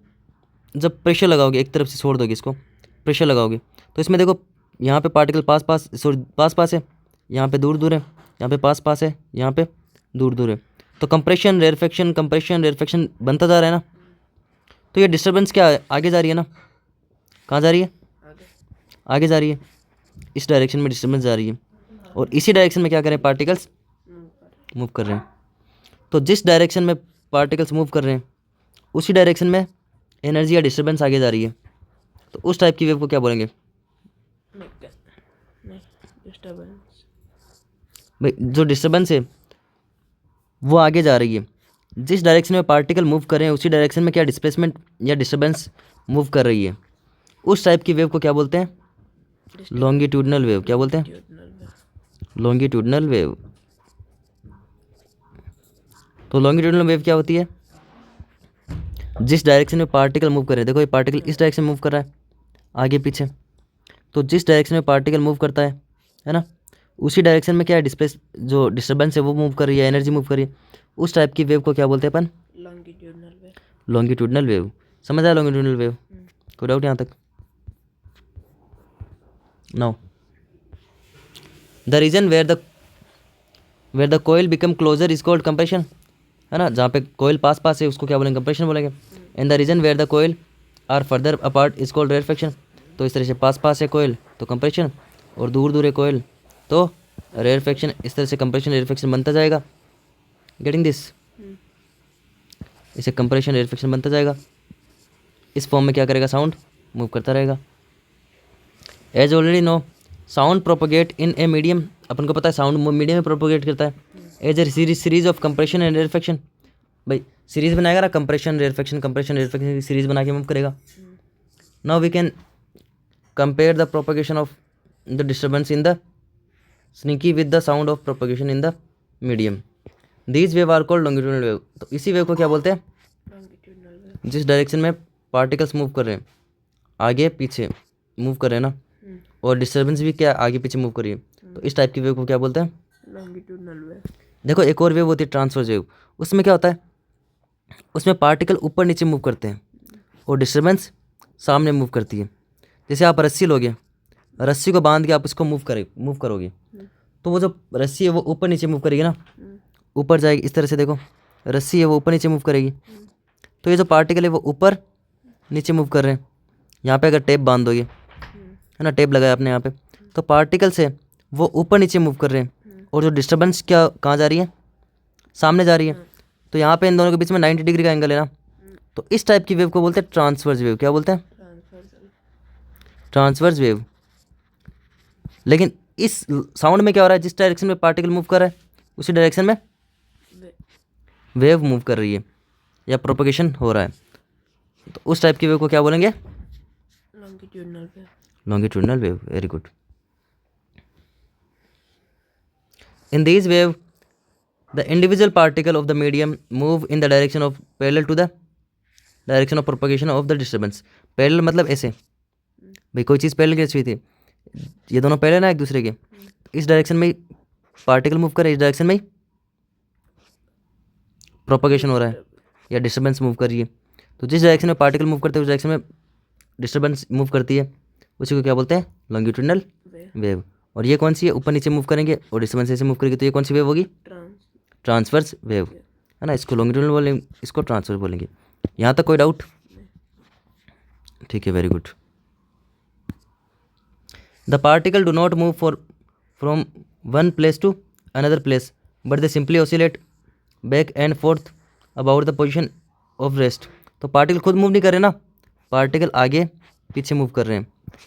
जब प्रेशर लगाओगे, एक तरफ से छोड़ दोगे इसको, प्रेशर लगाओगे, तो इसमें देखो यहाँ पे पार्टिकल पास पास है, यहाँ पे दूर दूर है, यहाँ पे पास पास है, यहाँ पे दूर दूर है। तो कंप्रेशन रेरफेक्शन बनता जा रहा है ना। तो ये डिस्टर्बेंस क्या है? आगे जा रही है ना। कहाँ जा रही है? आगे जा रही है, इस डायरेक्शन में डिस्टर्बेंस जा रही है, और इसी डायरेक्शन में क्या करें? पार्टिकल्स मूव कर रहे हैं। तो जिस डायरेक्शन में पार्टिकल्स मूव कर रहे हैं उसी डायरेक्शन में एनर्जी या डिस्टर्बेंस आगे जा रही है, तो उस टाइप की वेव को क्या बोलेंगे? डिस्टर्बेंस। भाई जो डिस्टर्बेंस है वो आगे जा रही है, जिस डायरेक्शन में पार्टिकल मूव कर रहे हैं उसी डायरेक्शन में क्या डिस्प्लेसमेंट या डिस्टर्बेंस मूव कर रही है, उस टाइप की वेव को क्या बोलते हैं? Longitudinal wave. क्या बोलते हैं? Longitudinal wave. तो लॉन्गिट्यूडनल वेव क्या होती है? जिस डायरेक्शन में पार्टिकल मूव कर रहे हैं, देखो ये पार्टिकल इस डायरेक्शन में मूव कर रहा है आगे पीछे, तो जिस डायरेक्शन में पार्टिकल मूव करता है ना, उसी डायरेक्शन में क्या है? जो डिस्टर्बेंस है वो मूव कर रही है, एनर्जी मूव कर रही है, उस टाइप की वेव को क्या बोलते हैं अपन? Longitudinal wave. Longitudinal wave. समझ आया लॉन्गिट्यूडनल वेव? कोई डाउट यहाँ तक? Now the region where the coils become closer is called compression, है ना। जहाँ पे कोयल पास पास है उसको क्या बोलेंगे? कंप्रेशन बोलेंगे। And the region where the coils are further apart is called rarefaction. तो इस तरह से पास पास है कोयल तो कंप्रेशन, और दूर दूर है कोयल तो रेरफेक्शन। इस तरह से कंप्रेशन रेरफेक्शन बनता जाएगा। Getting this? इसे कंप्रेशन रेरफेक्शन बनता जाएगा। इस फॉर्म में क्या करेगा? साउंड मूव करता रहेगा। As already know sound propagate in a medium. अपन को पता है साउंड मीडियम में प्रोपोगेट करता है as a series of compression and rarefaction. भाई सीरीज बनाएगा ना, कंप्रेशन रेरफेक्शन की सीरीज बना के मूव करेगा। Now we can compare the propagation of the disturbance in the slinky with the sound of propagation in the medium. These wave are called longitudinal wave. तो इसी wave को क्या बोलते हैं? Longitudinal wave. जिस डायरेक्शन में particles move कर रहे हैं, आगे पीछे मूव कर रहे हैं ना, और डिस्टर्बेंस भी क्या आगे पीछे मूव कर रही है, तो इस टाइप की वेव को क्या बोलते हैं? Longitudinal wave. देखो एक और वेव होती है ट्रांसवर्स वेव। उसमें क्या होता है? उसमें पार्टिकल ऊपर नीचे मूव करते हैं और डिस्टर्बेंस सामने मूव करती है। जैसे आप रस्सी लोगे, रस्सी को बांध के आप इसको मूव करोगे, तो वो जो रस्सी है वो ऊपर नीचे मूव करेगी ना, ऊपर जाएगी। इस तरह से देखो रस्सी है वो ऊपर नीचे मूव करेगी, तो ये जो पार्टिकल है वो ऊपर नीचे मूव कर रहे हैं। यहाँ पे अगर टेप बांध दोगे, है ना, टेप लगाया आपने यहाँ पे, तो पार्टिकल्स है वो ऊपर नीचे मूव कर रहे हैं, और जो डिस्टर्बेंस क्या कहाँ जा रही है? सामने जा रही है। तो यहाँ पे इन दोनों के बीच में 90 डिग्री का एंगल है ना, तो इस टाइप की वेव को बोलते हैं ट्रांसवर्स वेव। क्या बोलते हैं? Transverse wave. लेकिन इस साउंड में क्या हो रहा है, जिस डायरेक्शन में पार्टिकल मूव कर रहा है उसी डायरेक्शन में वेव मूव कर रही है या प्रोपगेशन हो रहा है, तो उस टाइप की वेव को क्या बोलेंगे, longitudinal wave. longitudinal wave. Very good. In these wave, the individual particle of the medium move in the direction of parallel to the direction of propagation of the disturbance. Parallel मतलब ऐसे, भाई कोई चीज़ parallel कैसी हुई थी, ये दोनों parallel ना एक दूसरे के, इस डायरेक्शन में पार्टिकल मूव कर रहा है, इस डायरेक्शन में प्रोपगेशन हो रहा है या डिस्टर्बेंस मूव कर रही है। तो जिस डायरेक्शन में पार्टिकल मूव करते हैं उस डायरेक्शन में डिस्टर्बेंस मूव करती है, उसी को क्या बोलते हैं, लॉन्गिट्यूडनल वेव। और ये कौन सी है, ऊपर नीचे मूव करेंगे और डिस्टर्बेंस ऐसे मूव करेगी, तो ये कौन सी वेव होगी, ट्रांसवर्स वेव, है ना। इसको लॉन्गिट्यूडनल बोलेंगे, इसको ट्रांसवर्स बोलेंगे। यहाँ तक कोई डाउट, ठीक है, very good. The particle do not move from one place to another place but they simply oscillate back and forth about the position of rest. तो पार्टिकल खुद मूव नहीं कर रहे ना, पार्टिकल आगे पीछे मूव कर रहे हैं।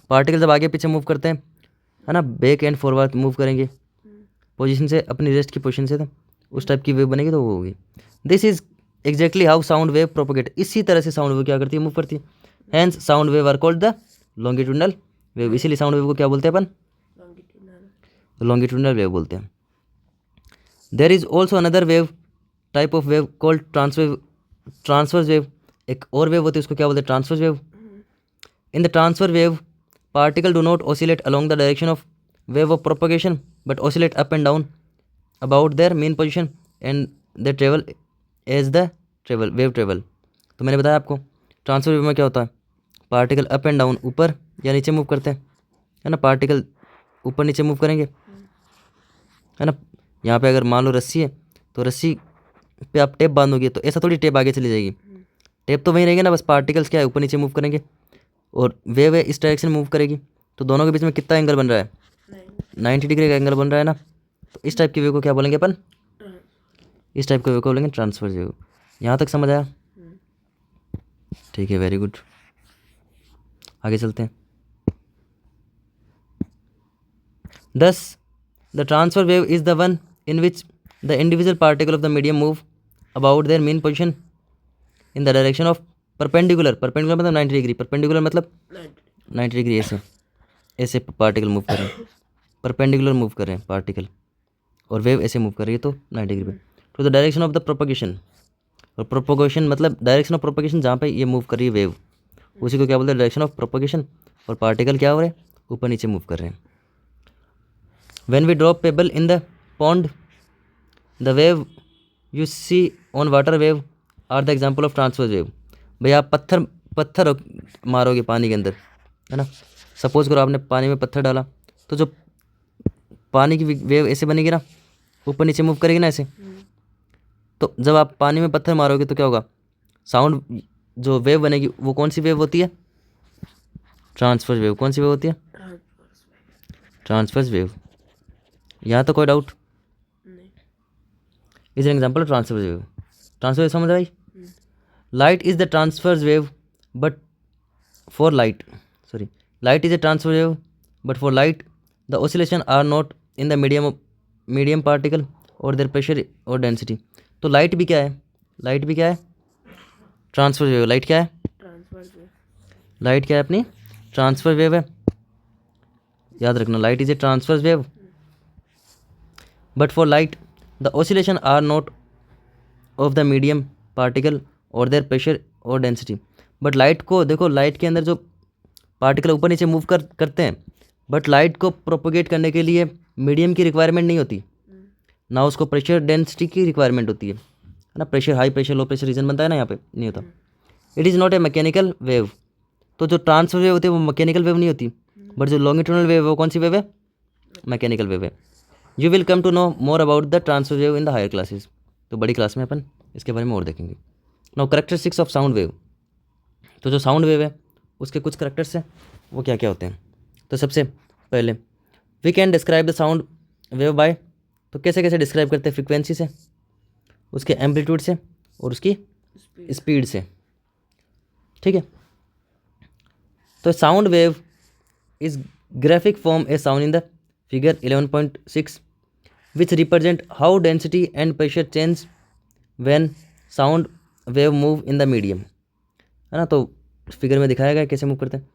पार्टिकल जब आगे पीछे मूव करते हैं, है ना, बैक एंड फॉरवर्ड मूव करेंगे पोजीशन से, अपनी रेस्ट की पोजीशन से, तो उस टाइप की वेव बनेगी, तो वो होगी। This is exactly how sound wave propagate. इसी तरह से साउंड वेव क्या करती है, मूव करती है। Hence sound wave are called the longitudinal wave. इसीलिए साउंड वेव को क्या बोलते हैं अपन, लॉन्गिट्यूडनल वेव बोलते हैं। There is also another wave type of wave called transverse wave. एक और वेव होती है, उसको क्या बोलते हैं, transverse wave. In the transverse wave particle do not oscillate along the direction of wave of propagation but oscillate up and down about their mean position and they travel as the wave travel. तो मैंने बताया आपको transfer wave में क्या होता है, particle up and down, ऊपर या नीचे मूव करते हैं, है ना। पार्टिकल ऊपर नीचे मूव करेंगे, है ना। यहाँ पे अगर मान लो रस्सी है, तो रस्सी पे आप टेप बांधोगे तो ऐसा थोड़ी टेप आगे चली जाएगी, टेप तो वहीं रहेगी ना, बस पार्टिकल्स क्या है, ऊपर नीचे मूव करेंगे और वेव है इस डायरेक्शन में मूव करेगी। तो दोनों के बीच में कितना एंगल बन रहा है, 90 डिग्री का एंगल बन रहा है ना। तो इस टाइप की वेव को क्या बोलेंगे अपन, इस टाइप के वेव को बोलेंगे ट्रांसवर्स वेव। यहाँ तक समझ आया, ठीक है, वेरी गुड। आगे चलते हैं। Thus, the transfer wave is the one in which the individual particle of the medium move about their mean position in the direction of perpendicular मतलब 90 डिग्री, perpendicular मतलब 90 डिग्री, ऐसे ऐसे पार्टिकल मूव कर रहे हैं, परपेंडिकुलर मूव कर रहे हैं पार्टिकल, और वेव ऐसे मूव कर रही है तो 90 डिग्री पे, to the direction of the propagation. और प्रोपगेशन मतलब डायरेक्शन ऑफ प्रोपगेशन, जहाँ पे ये मूव कर रही है वेव, उसी को क्या बोलते हैं, डायरेक्शन ऑफ प्रोपगेशन। और पार्टिकल क्या हो रहे हैं, ऊपर नीचे मूव कर रहे हैं। When we drop pebble in the pond, the wave you see on water wave are the example of transverse wave. भैया आप पत्थर मारोगे पानी के अंदर, है ना। सपोज करो आपने पानी में पत्थर डाला, तो जो पानी की वेव ऐसे बनेगी ना, ऊपर नीचे मूव करेगी ना ऐसे। तो जब आप पानी में पत्थर मारोगे तो क्या होगा, साउंड जो वेव बनेगी वो कौन सी वेव होती है, ट्रांसवर्स वेव। कौन सी वेव होती है, ट्रांसवर्स वेव। यहाँ तो कोई doubt, is an example of transverse wave. Transverse wave समझ आई। Light is the transverse wave but for light is a transfer wave but for light the oscillation are not in the medium particle और their pressure और density. तो light भी क्या है, light भी क्या है, ट्रांसफर वेव। लाइट क्या है, लाइट क्या है अपनी, ट्रांसफर वेव है। याद रखना, light is a transfer wave but for light the oscillation are not of the medium particle और देयर प्रेशर और डेंसिटी। बट लाइट को देखो, लाइट के अंदर जो पार्टिकल ऊपर नीचे मूव करते हैं, बट लाइट को प्रोपोगेट करने के लिए मीडियम की रिक्वायरमेंट नहीं होती ना, उसको प्रेशर डेंसिटी की रिक्वायरमेंट होती है ना। Pressure high pressure low pressure region बनता है ना, यहाँ पे नहीं होता। It is not a mechanical wave. तो जो ट्रांसफर वेव होती है वो मैकेनिकल वेव नहीं होती, बट जो लॉन्गिट्यूडनल वेव है वो कौन सी वेव है, मैकेनिकल वेव है। You will come to know more about the transverse wave in the higher classes. तो बड़ी क्लास में अपन इसके बारे में और देखेंगे। Now characteristics of sound wave. तो जो साउंड वेव है उसके कुछ करेक्टर्स हैं, वो क्या क्या होते हैं। तो सबसे पहले we can describe the sound wave by, तो कैसे कैसे डिस्क्राइब करते हैं, फ्रिक्वेंसी से, उसके एम्पलीट्यूड से और उसकी स्पीड से, ठीक है। तो sound wave is graphic form A sound in the figure 11.6 which represent how density and pressure change when sound wave move in the medium, है ना। तो फिगर में दिखाया गया कैसे मूव करते हैं।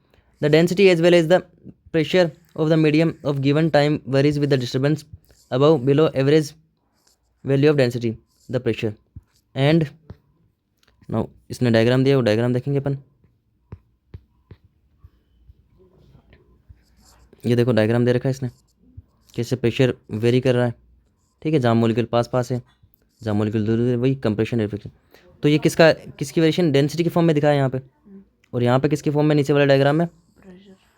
The density as well as the pressure of the medium of given time varies with the disturbance above below average value of density the pressure and now इसने डायग्राम दिया, वो डायग्राम देखेंगे अपन। ये देखो डायग्राम दे रखा है इसने, कैसे प्रेशर वेरी कर रहा है, ठीक है। जहाँ मॉलिक्यूल पास पास है, जहाँ मॉलिक्यूल दूर दूर है, वही कंप्रेशन रिफ्लेक्शन। तो ये किसकी वेरिएशन डेंसिटी के फॉर्म में दिखाया है यहाँ पे, और यहाँ पे किसके फॉर्म में, नीचे वाले डायग्राम में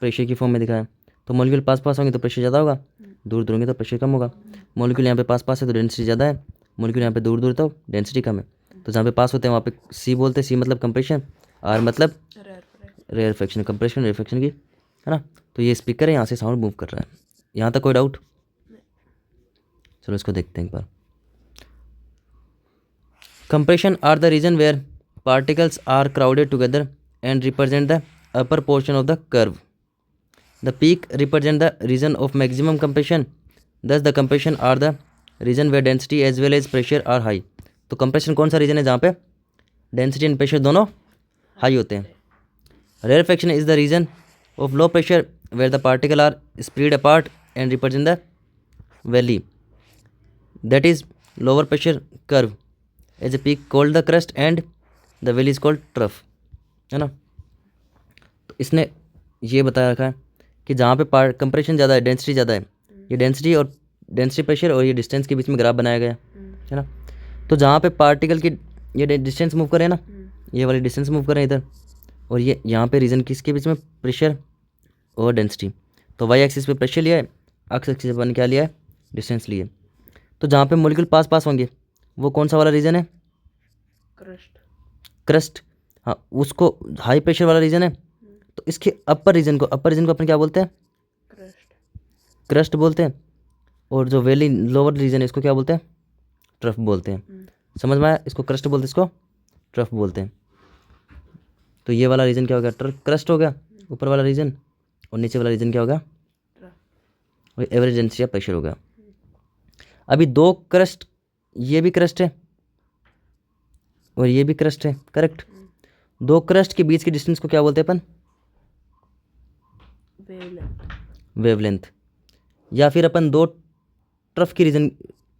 प्रेशर की फॉर्म में दिखाया है। तो मॉलिक्यूल पास पास होंगे तो प्रेशर ज़्यादा होगा, दूर दूर होंगे तो प्रेशर कम होगा। मॉलिक्यूल यहाँ पे पास पास है तो डेंसिटी ज़्यादा है, मॉलिक्यूल यहाँ पे दूर दूर तो डेंसिटी कम है। तो जहाँ पे पास होते हैं वहाँ पे सी बोलते हैं, सी मतलब कंप्रेशन, आर मतलब रेयरफेक्शन, कंप्रेशन रेयरफेक्शन की, है ना। तो ये स्पीकर है, यहाँ से साउंड मूव कर रहा है। यहाँ तक कोई डाउट? चलो इसको देखते हैं एक बार। Compression are the region where particles are crowded together and represent the upper portion of the curve. The peak represent the region of maximum compression, thus the compression are the region where density as well as pressure are high. तो compression कौन सा region है जहाँ पे density and pressure दोनों high होते हैं। Rarefaction is the region of low pressure where the particle are spread apart and represent the valley that is lower pressure curve as a peak called the crust and the valley is called trough, है ना। तो इसने ये बता रखा है कि जहाँ पे कंप्रेशन ज़्यादा है, डेंसिटी ज़्यादा है, ये डेंसिटी और डेंसिटी प्रेशर और ये डिस्टेंस के बीच में ग्राफ बनाया गया है ना। तो जहाँ पे पार्टिकल की ये डिस्टेंस मूव कर रहे हैं ना, ये वाली डिस्टेंस मूव कर रहे हैं इधर, और ये यहाँ पे रीजन किसके बीच में, प्रेशर और डेंसिटी। तो वाई एक्सिस पे प्रेशर लिया है, एक्स एक्सिस पे क्या लिया है, डिस्टेंस लिए। तो जहाँ पे मॉलिक्यूल पास पास होंगे वो कौन सा वाला रीजन है, क्रस्ट, हाँ उसको हाई प्रेशर वाला रीजन है। तो इसके अपर रीजन को अपन क्या बोलते हैं, क्रस्ट बोलते हैं, और जो वैली लोअर रीजन है इसको क्या बोलते हैं, ट्रफ बोलते हैं। समझ में आया, इसको क्रस्ट बोलते हैं, इसको ट्रफ बोलते हैं। तो ये वाला रीजन क्या हो गया, क्रस्ट हो गया ऊपर वाला रीजन, और नीचे वाला रीजन क्या होगा, और एवरेज डेंसिटी या प्रेशर हो गया। अभी दो क्रस्ट, ये भी क्रस्ट है और ये भी क्रस्ट है, करेक्ट। दो क्रस्ट के बीच की डिस्टेंस को क्या बोलते हैं अपन, वेवलेंथ। या फिर अपन दो ट्रफ की रीजन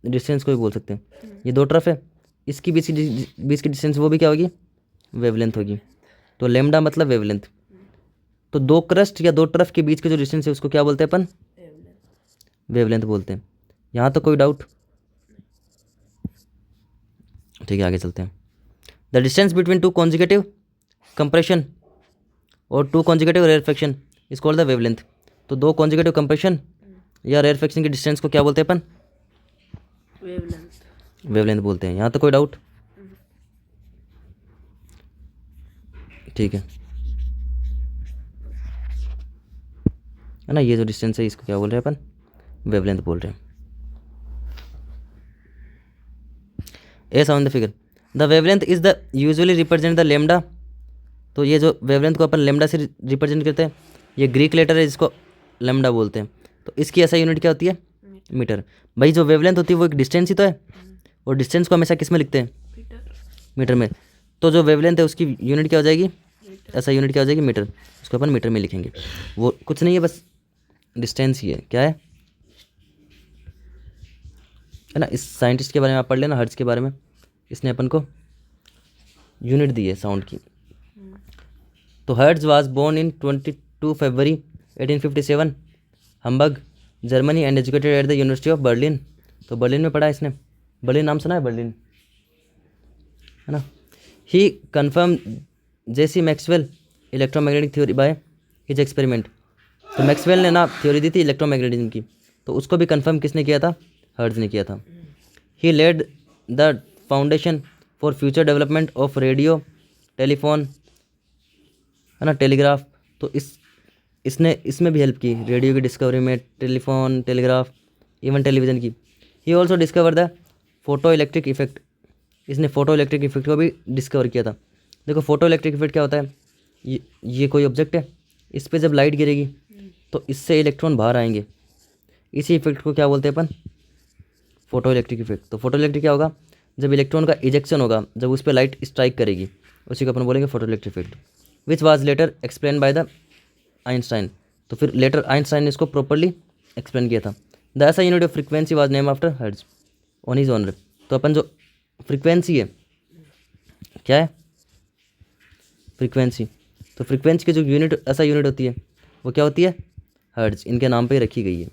डिस्टेंस को भी बोल सकते हैं। ये दो ट्रफ है, इसकी बीच की डिस्टेंस वो भी क्या होगी, वेवलेंथ होगी। तो लेमडा मतलब वेवलेंथ। तो दो क्रस्ट या दो ट्रफ के बीच की जो डिस्टेंस है उसको क्या बोलते हैं अपन, वेवलेंथ बोलते हैं। यहाँ तो कोई डाउट? ठीक है, आगे चलते हैं। The distance between two consecutive compression or two consecutive rarefaction is called the wavelength. तो दो कॉन्जिक्यूटिव कंप्रेशन या रेयरफेक्शन की डिस्टेंस को क्या बोलते हैं अपन, वेवलेंथ बोलते हैं। यहाँ तो कोई डाउट? ठीक है ना। ये जो डिस्टेंस है इसको क्या बोल रहे हैं अपन, वेवलेंथ बोल रहे हैं। ऐसा on the figure the wavelength is the usually represent the lambda. तो ये जो वेवलेंथ को अपन लेमडा से रिप्रेजेंट करते हैं, ये ग्रीक लेटर है जिसको लेमडा बोलते हैं। तो इसकी ऐसा यूनिट क्या होती है, मीटर। भाई जो वेवलेंथ होती है वो एक डिस्टेंस ही तो है, और डिस्टेंस को हमेशा किस में लिखते हैं, मीटर में। तो जो वेवलेंथ है उसकी यूनिट क्या हो जाएगी, ऐसा यूनिट क्या हो जाएगी, मीटर। उसको अपन मीटर में लिखेंगे। वो कुछ नहीं है, बस डिस्टेंस ही है। क्या है ना। इस साइंटिस्ट के बारे में आप पढ़ लेना, हर्ट्ज के बारे में। इसने अपन को यूनिट दी है साउंड की। तो Hertz was born in 22 February 1857 Hamburg Germany and educated at the university of Berlin. तो बर्लिन में पढ़ा इसने, बर्लिन नाम सुना है, बर्लिन, है ना। He confirm J C Maxwell electromagnetic theory by his experiment. तो मैक्सवेल ने ना थ्योरी दी थी इलेक्ट्रोमैग्नेटिज्म की, तो उसको भी कन्फर्म किसने किया था, हर्ट्ज ने किया था। He laid the foundation for future development of radio telephone, है ना, टेलीग्राफ। तो इसने इसमें भी हेल्प की, रेडियो की डिस्कवरी में, टेलीफोन, टेलीग्राफ, इवन टेलीविज़न की। He also discover the photo electric effect. इसने फोटो इलेक्ट्रिक इफेक्ट को भी डिस्कवर किया था। देखो फोटो इलेक्ट्रिक इफेक्ट क्या होता है, ये कोई ऑब्जेक्ट है, इस पर जब लाइट गिरेगी तो इससे इलेक्ट्रॉन बाहर आएंगे। इसी इफेक्ट को क्या बोलते हैं अपन? Photoelectric effect. तो फोटो इलेक्ट्रिक क्या होगा? जब इलेक्ट्रॉन का इजेक्शन होगा, जब उस पर लाइट स्ट्राइक करेगी, उसी को अपन बोलेंगे photo electric effect, which was later explain by the Einstein. तो फिर लेटर आइंस्टाइन ने इसको प्रॉपरली एक्सप्लेन किया था। The SI unit of frequency was name after Hertz on his honour. तो अपन जो फ्रीक्वेंसी है, क्या है? फ्रीक्वेंसी। तो फ्रीक्वेंसी की जो यूनिट, ऐसा यूनिट होती है, वो क्या होती है? हर्ट्ज। इनके नाम पे ही रखी गई है।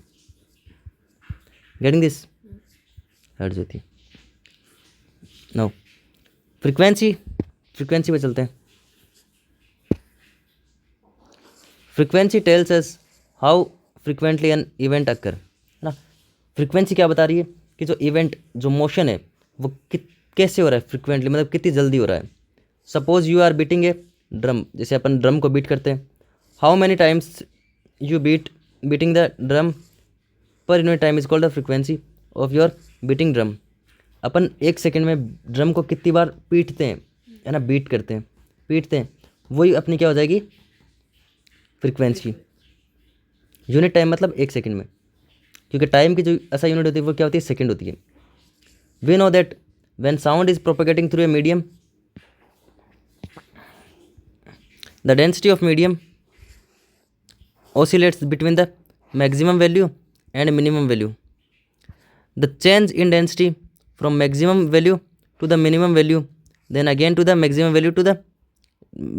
Getting this? हर्ट्ज होती है। नो फ्रीक्वेंसी, फ्रीक्वेंसी पे चलते हैं। Frequency tells us how frequently an event occur, है ना। फ्रीक्वेंसी क्या बता रही है कि जो इवेंट, जो मोशन है, वो कैसे हो रहा है फ्रीक्वेंटली, मतलब कितनी जल्दी हो रहा है। Suppose you are beating a drum, जैसे अपन ड्रम को बीट करते हैं। How many times you beating the drum per unit time is called the frequency of your beating drum. अपन 1 सेकंड में ड्रम को कितनी बार पीटते हैं, है ना, बीट करते हैं, पीटते हैं, वही अपनी क्या हो जाएगी? फ्रीक्वेंसी। यूनिट टाइम मतलब 1 सेकंड में, क्योंकि टाइम की जो ऐसा यूनिट होती है वो क्या होती है? सेकंड होती है। We know that when sound is propagating through a medium, the density of medium oscillates between the maximum value and minimum value. The change in density from maximum value to the minimum value, then again to the maximum value to the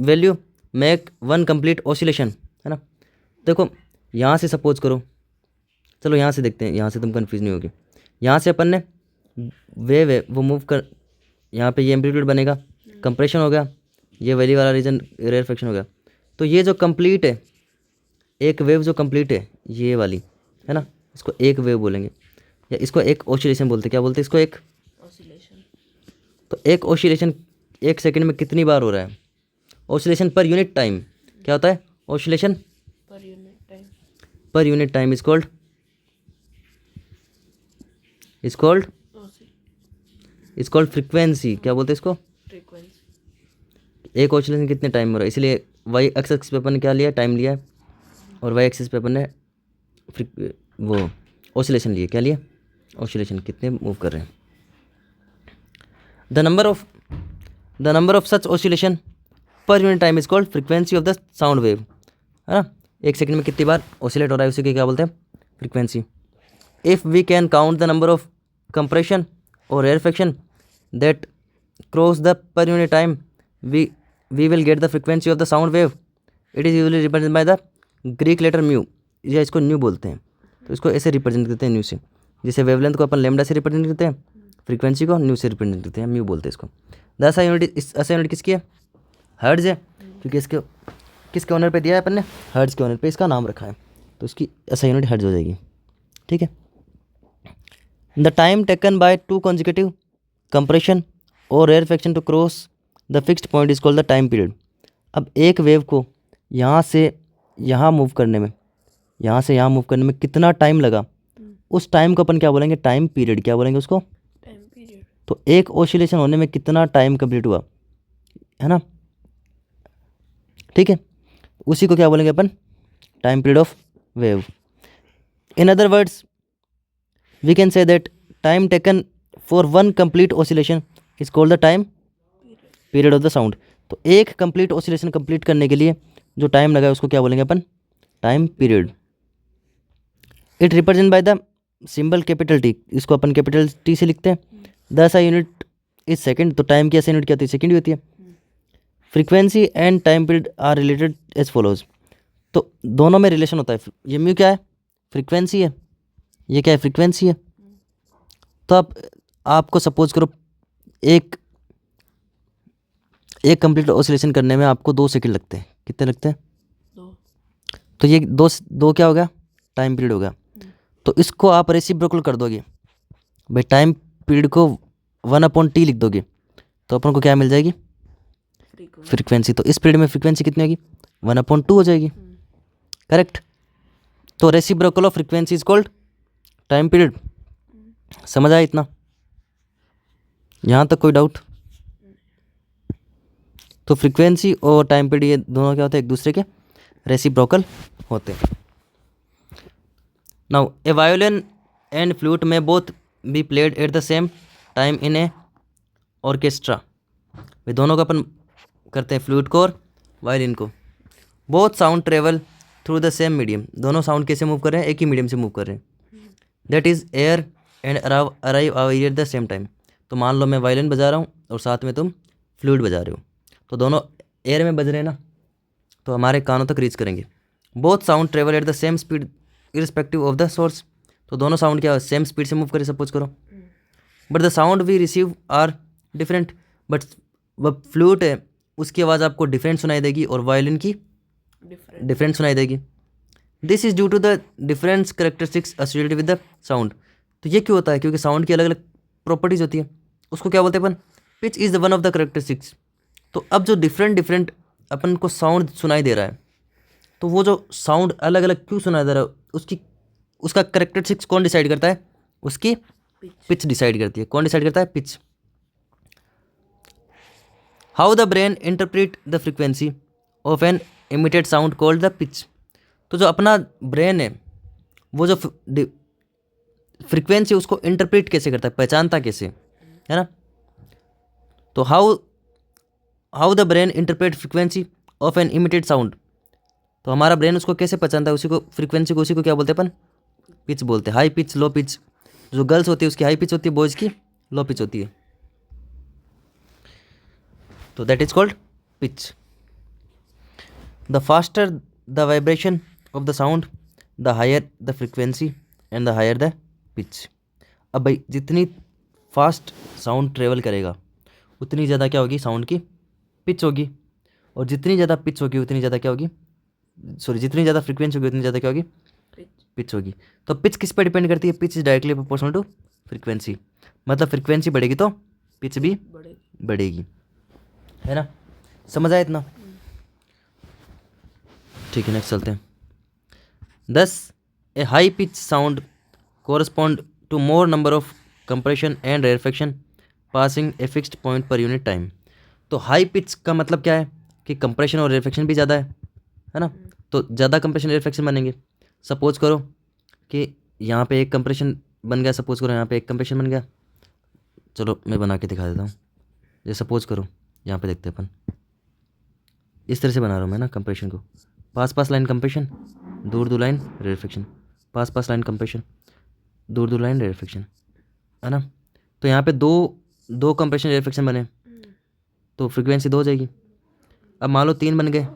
value make one complete oscillation, है ना। देखो यहाँ से suppose करो, चलो यहाँ से देखते हैं, यहाँ से तुम कन्फ्यूज नहीं होगी। यहाँ से अपन ने वेव है वो मूव कर, यहाँ पे ये एम्पलीट्यूड बनेगा, कंप्रेशन हो गया, ये वैली वाला रीजन रेयरफेक्शन हो गया। तो ये जो कंप्लीट है, एक वेव जो कंप्लीट है ये वाली, है ना, इसको एक वेव बोलेंगे, या इसको एक ऑसिलेशन बोलते हैं। क्या बोलते हैं इसको? एक ऑसिलेशन। तो एक ऑसिलेशन 1 सेकंड में कितनी बार हो रहा है? ऑसिलेशन पर यूनिट टाइम क्या होता है? ऑसिलेशन पर यूनिट टाइम। पर unit time is called frequency. क्या बोलते हैं इसको? फ्रीक्वेंसी। एक ऑसिलेशन कितने टाइम हो रहा है, इसलिए वाई एक्सिस पे अपन ने क्या लिया? टाइम लिया है, और वाई एक्सिस पे अपन ने वो ऑसिलेशन लिए। क्या लिया? ऑसिलेशन, कितने मूव कर रहे हैं। The number of such oscillation पर unit time is called frequency of the sound wave, है ना। 1 सेकंड में कितनी बार ऑसिलेट हो रहा है उसी को क्या बोलते हैं? Frequency. If we can count the number of compression और rarefaction that cross the per unit time, we will get the frequency of the sound wave. It is usually represented by the Greek letter mu, या इसको new बोलते हैं। तो इसको ऐसे represent करते हैं न्यू से, जैसे वेवलेंथ को अपन लेमडा से रिप्रेजेंट करते हैं, फ्रीक्वेंसी को न्यू से रिप्रेजेंट करते हैं, म्यू बोलते हैं इसको। द ऐसा यूनिट किसकी है? हर्ट्ज है, क्योंकि इसके किसके ऑनर पे दिया है अपन ने? हर्ट्ज के ऑनर पे इसका नाम रखा है, तो इसकी ऐसा यूनिट हर्ट्ज हो जाएगी। ठीक है। The time taken by two consecutive compression और rarefaction to cross the fixed point is called the time period. अब एक वेव को यहाँ से यहाँ मूव करने में, यहाँ से यहाँ मूव करने में कितना टाइम लगा, उस टाइम को अपन क्या बोलेंगे? Time period. क्या बोलेंगे उसको? Time period. तो एक ऑसिलेशन होने में कितना टाइम कंप्लीट हुआ, है ना। ठीक है, उसी को क्या बोलेंगे अपन? Time period of wave. In other words we can say that time taken for one complete oscillation is called the time period of the sound. तो एक कंप्लीट ऑसिलेशन कंप्लीट करने के लिए जो टाइम लगा है उसको क्या बोलेंगे अपन? Time period. It represent by the symbol capital T, इसको अपन कैपिटल टी से लिखते हैं। The SI unit is second, तो टाइम की ऐसा यूनिट क्या होती है? सेकंड ही होती है। Frequency and time period are related as follows. तो दोनों में रिलेशन होता है। ये म्यू क्या है? फ्रीक्वेंसी है, ये क्या है? फ्रीक्वेंसी है। तो आपको सपोज करो एक कंप्लीट ऑसिलेशन करने में आपको 2 सेकंड लगते हैं। कितने लगते हैं? 2। तो ये दो क्या हो गया? टाइम पीरियड हो गया। तो इसको आप रेसिप्रोकल कर दोगे भाई, टाइम पीरियड को 1/t लिख दोगे, तो अपन को क्या मिल जाएगी? फ्रीक्वेंसी। तो इस पीरियड में फ्रीक्वेंसी कितनी होगी? 1/2 हो जाएगी। करेक्ट। तो reciprocal of frequency is called time period. समझ आया इतना? यहाँ तक कोई डाउट? तो फ्रीक्वेंसी और टाइम पीरियड ये दोनों क्या होते हैं? एक दूसरे के रेसिप्रोकल होते हैं। Now a violin and flute may both be played at the same time in a orchestra. वे दोनों को अपन करते हैं, फ्लूट को और वायलिन को। Both sound travel through the same medium, दोनों साउंड कैसे मूव कर रहे हैं, एक ही मीडियम से मूव कर रहे हैं, that is air and arrive at the same time. तो मान लो मैं वायलिन बजा रहा हूँ और साथ में तुम फ्लूट बजा रहे हो, तो दोनों एयर में बज रहे हैं ना, तो हमारे कानों तक रीच करेंगे। Both sound travel at the same speed irrespective of the source, तो दोनों साउंड क्या सेम स्पीड से मूव करें सपोज करो, but the sound we receive are different. But वह फ्लूट है उसकी आवाज़ आपको डिफरेंट सुनाई देगी और वायलिन की डिफरेंट। डिफरेंट सुनाई देगी। This is due to the difference characteristics associated with the sound. तो ये क्यों होता है, क्योंकि साउंड की अलग अलग प्रॉपर्टीज़ होती है, उसको क्या बोलते हैं अपन, pitch is one of the characteristics. तो अब जो डिफरेंट डिफरेंट अपन को साउंड सुनाई दे रहा है, तो वो जो साउंड अलग अलग क्यों सुनाई दे रहा है, उसकी उसका करेक्टरिस्टिक्स कौन डिसाइड करता है, उसकी पिच डिसाइड करती है। कौन डिसाइड करता है, pitch. How the brain interpret the frequency of an emitted sound called the pitch. तो जो अपना ब्रेन है वो जो फ्रिक्वेंसी उसको इंटरप्रेट कैसे करता है, पहचानता कैसे है ना। तो how the brain interpret frequency of an emitted sound, तो हमारा ब्रेन उसको कैसे पहचानता है, उसी को फ्रिक्वेंसी को, उसी को क्या बोलते हैं अपन, पिच बोलते हैं। हाई पिच, लो पिच, जो गर्ल्स होती है उसकी हाई पिच होती है, बॉयज़ की लो पिच होती है, तो that is called pitch. The faster the vibration of the sound the higher the frequency and the higher the pitch. अब भाई जितनी फास्ट साउंड ट्रेवल करेगा उतनी ज़्यादा क्या होगी, साउंड की पिच होगी, और जितनी ज़्यादा पिच होगी उतनी ज़्यादा क्या होगी, सॉरी जितनी ज़्यादा फ्रिक्वेंसी होगी उतनी ज़्यादा क्या होगी, पिच होगी। तो पिच किस पर डिपेंड करती है, pitch is directly proportional to frequency. मतलब फ्रिक्वेंसी बढ़ेगी तो पिच भी बढ़ेगी, है ना। समझ आया इतना, ठीक है। नेक्स्ट चलते हैं। Thus a high pitch sound correspond to more number of compression and rarefaction passing a fixed point per unit time. तो हाई पिच का मतलब क्या है कि कंप्रेशन और रेयरफेक्शन भी ज़्यादा है ना, तो ज़्यादा कंप्रेशन रेयरफेक्शन बनेंगे। सपोज करो कि यहाँ पे एक कंप्रेशन बन गया, सपोज करो यहाँ पे एक कंप्रेशन बन गया, चलो मैं बना के दिखा देता हूँ। ये सपोज करो यहाँ पे देखते हैं अपन, इस तरह से बना रहा हूँ मैं ना कंप्रेशन को, पास पास लाइन कंप्रेशन, दूर दूर लाइन रेयरफेक्शन, पास पास लाइन कंप्रेशन, दूर दूर लाइन रेयरफेक्शन, है ना। तो यहाँ पे दो कंप्रेशन रेयरफेक्शन बने, तो फ्रिक्वेंसी 2 हो जाएगी। अब मान लो 3 बन गए,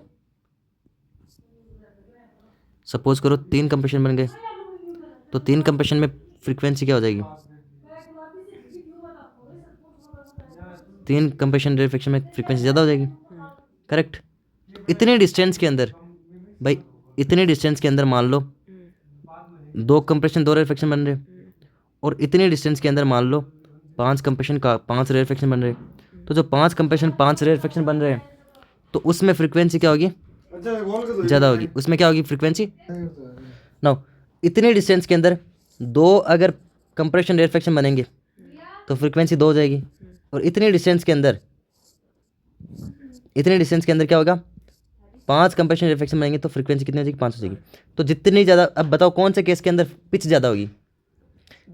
सपोज करो 3 कंप्रेशन बन गए, तो 3 कंप्रेशन में फ्रिक्वेंसी क्या हो जाएगी, 3 कंप्रेशन रेयरफेक्शन में फ्रिक्वेंसी ज़्यादा हो जाएगी, करेक्ट। तो इतने डिस्टेंस के अंदर भाई, इतने डिस्टेंस के अंदर मान लो 2 कंप्रेशन 2 रेयरफेक्शन बन रहे, और इतने डिस्टेंस के अंदर मान लो 5 कंप्रेशन का 5 रेयरफेक्शन बन रहे। तो जो 5 कंप्रेशन 5 रेयरफेक्शन बन रहे हैं, तो उसमें फ्रिक्वेंसी क्या होगी, ज़्यादा होगी। उसमें क्या होगी फ्रिक्वेंसी, नाउ इतने डिस्टेंस के अंदर 2 अगर कंप्रेशन रेयरफेक्शन बनेंगे तो फ्रिक्वेंसी 2 हो जाएगी, और इतने डिस्टेंस के अंदर क्या होगा, 5 कंप्रेशन रेयरफेक्शन बनेंगे तो फ्रिक्वेंसी कितनी हो जाएगी, 5 हो जाएगी। तो जितनी ज़्यादा, अब बताओ कौन से केस के अंदर पिच ज़्यादा होगी,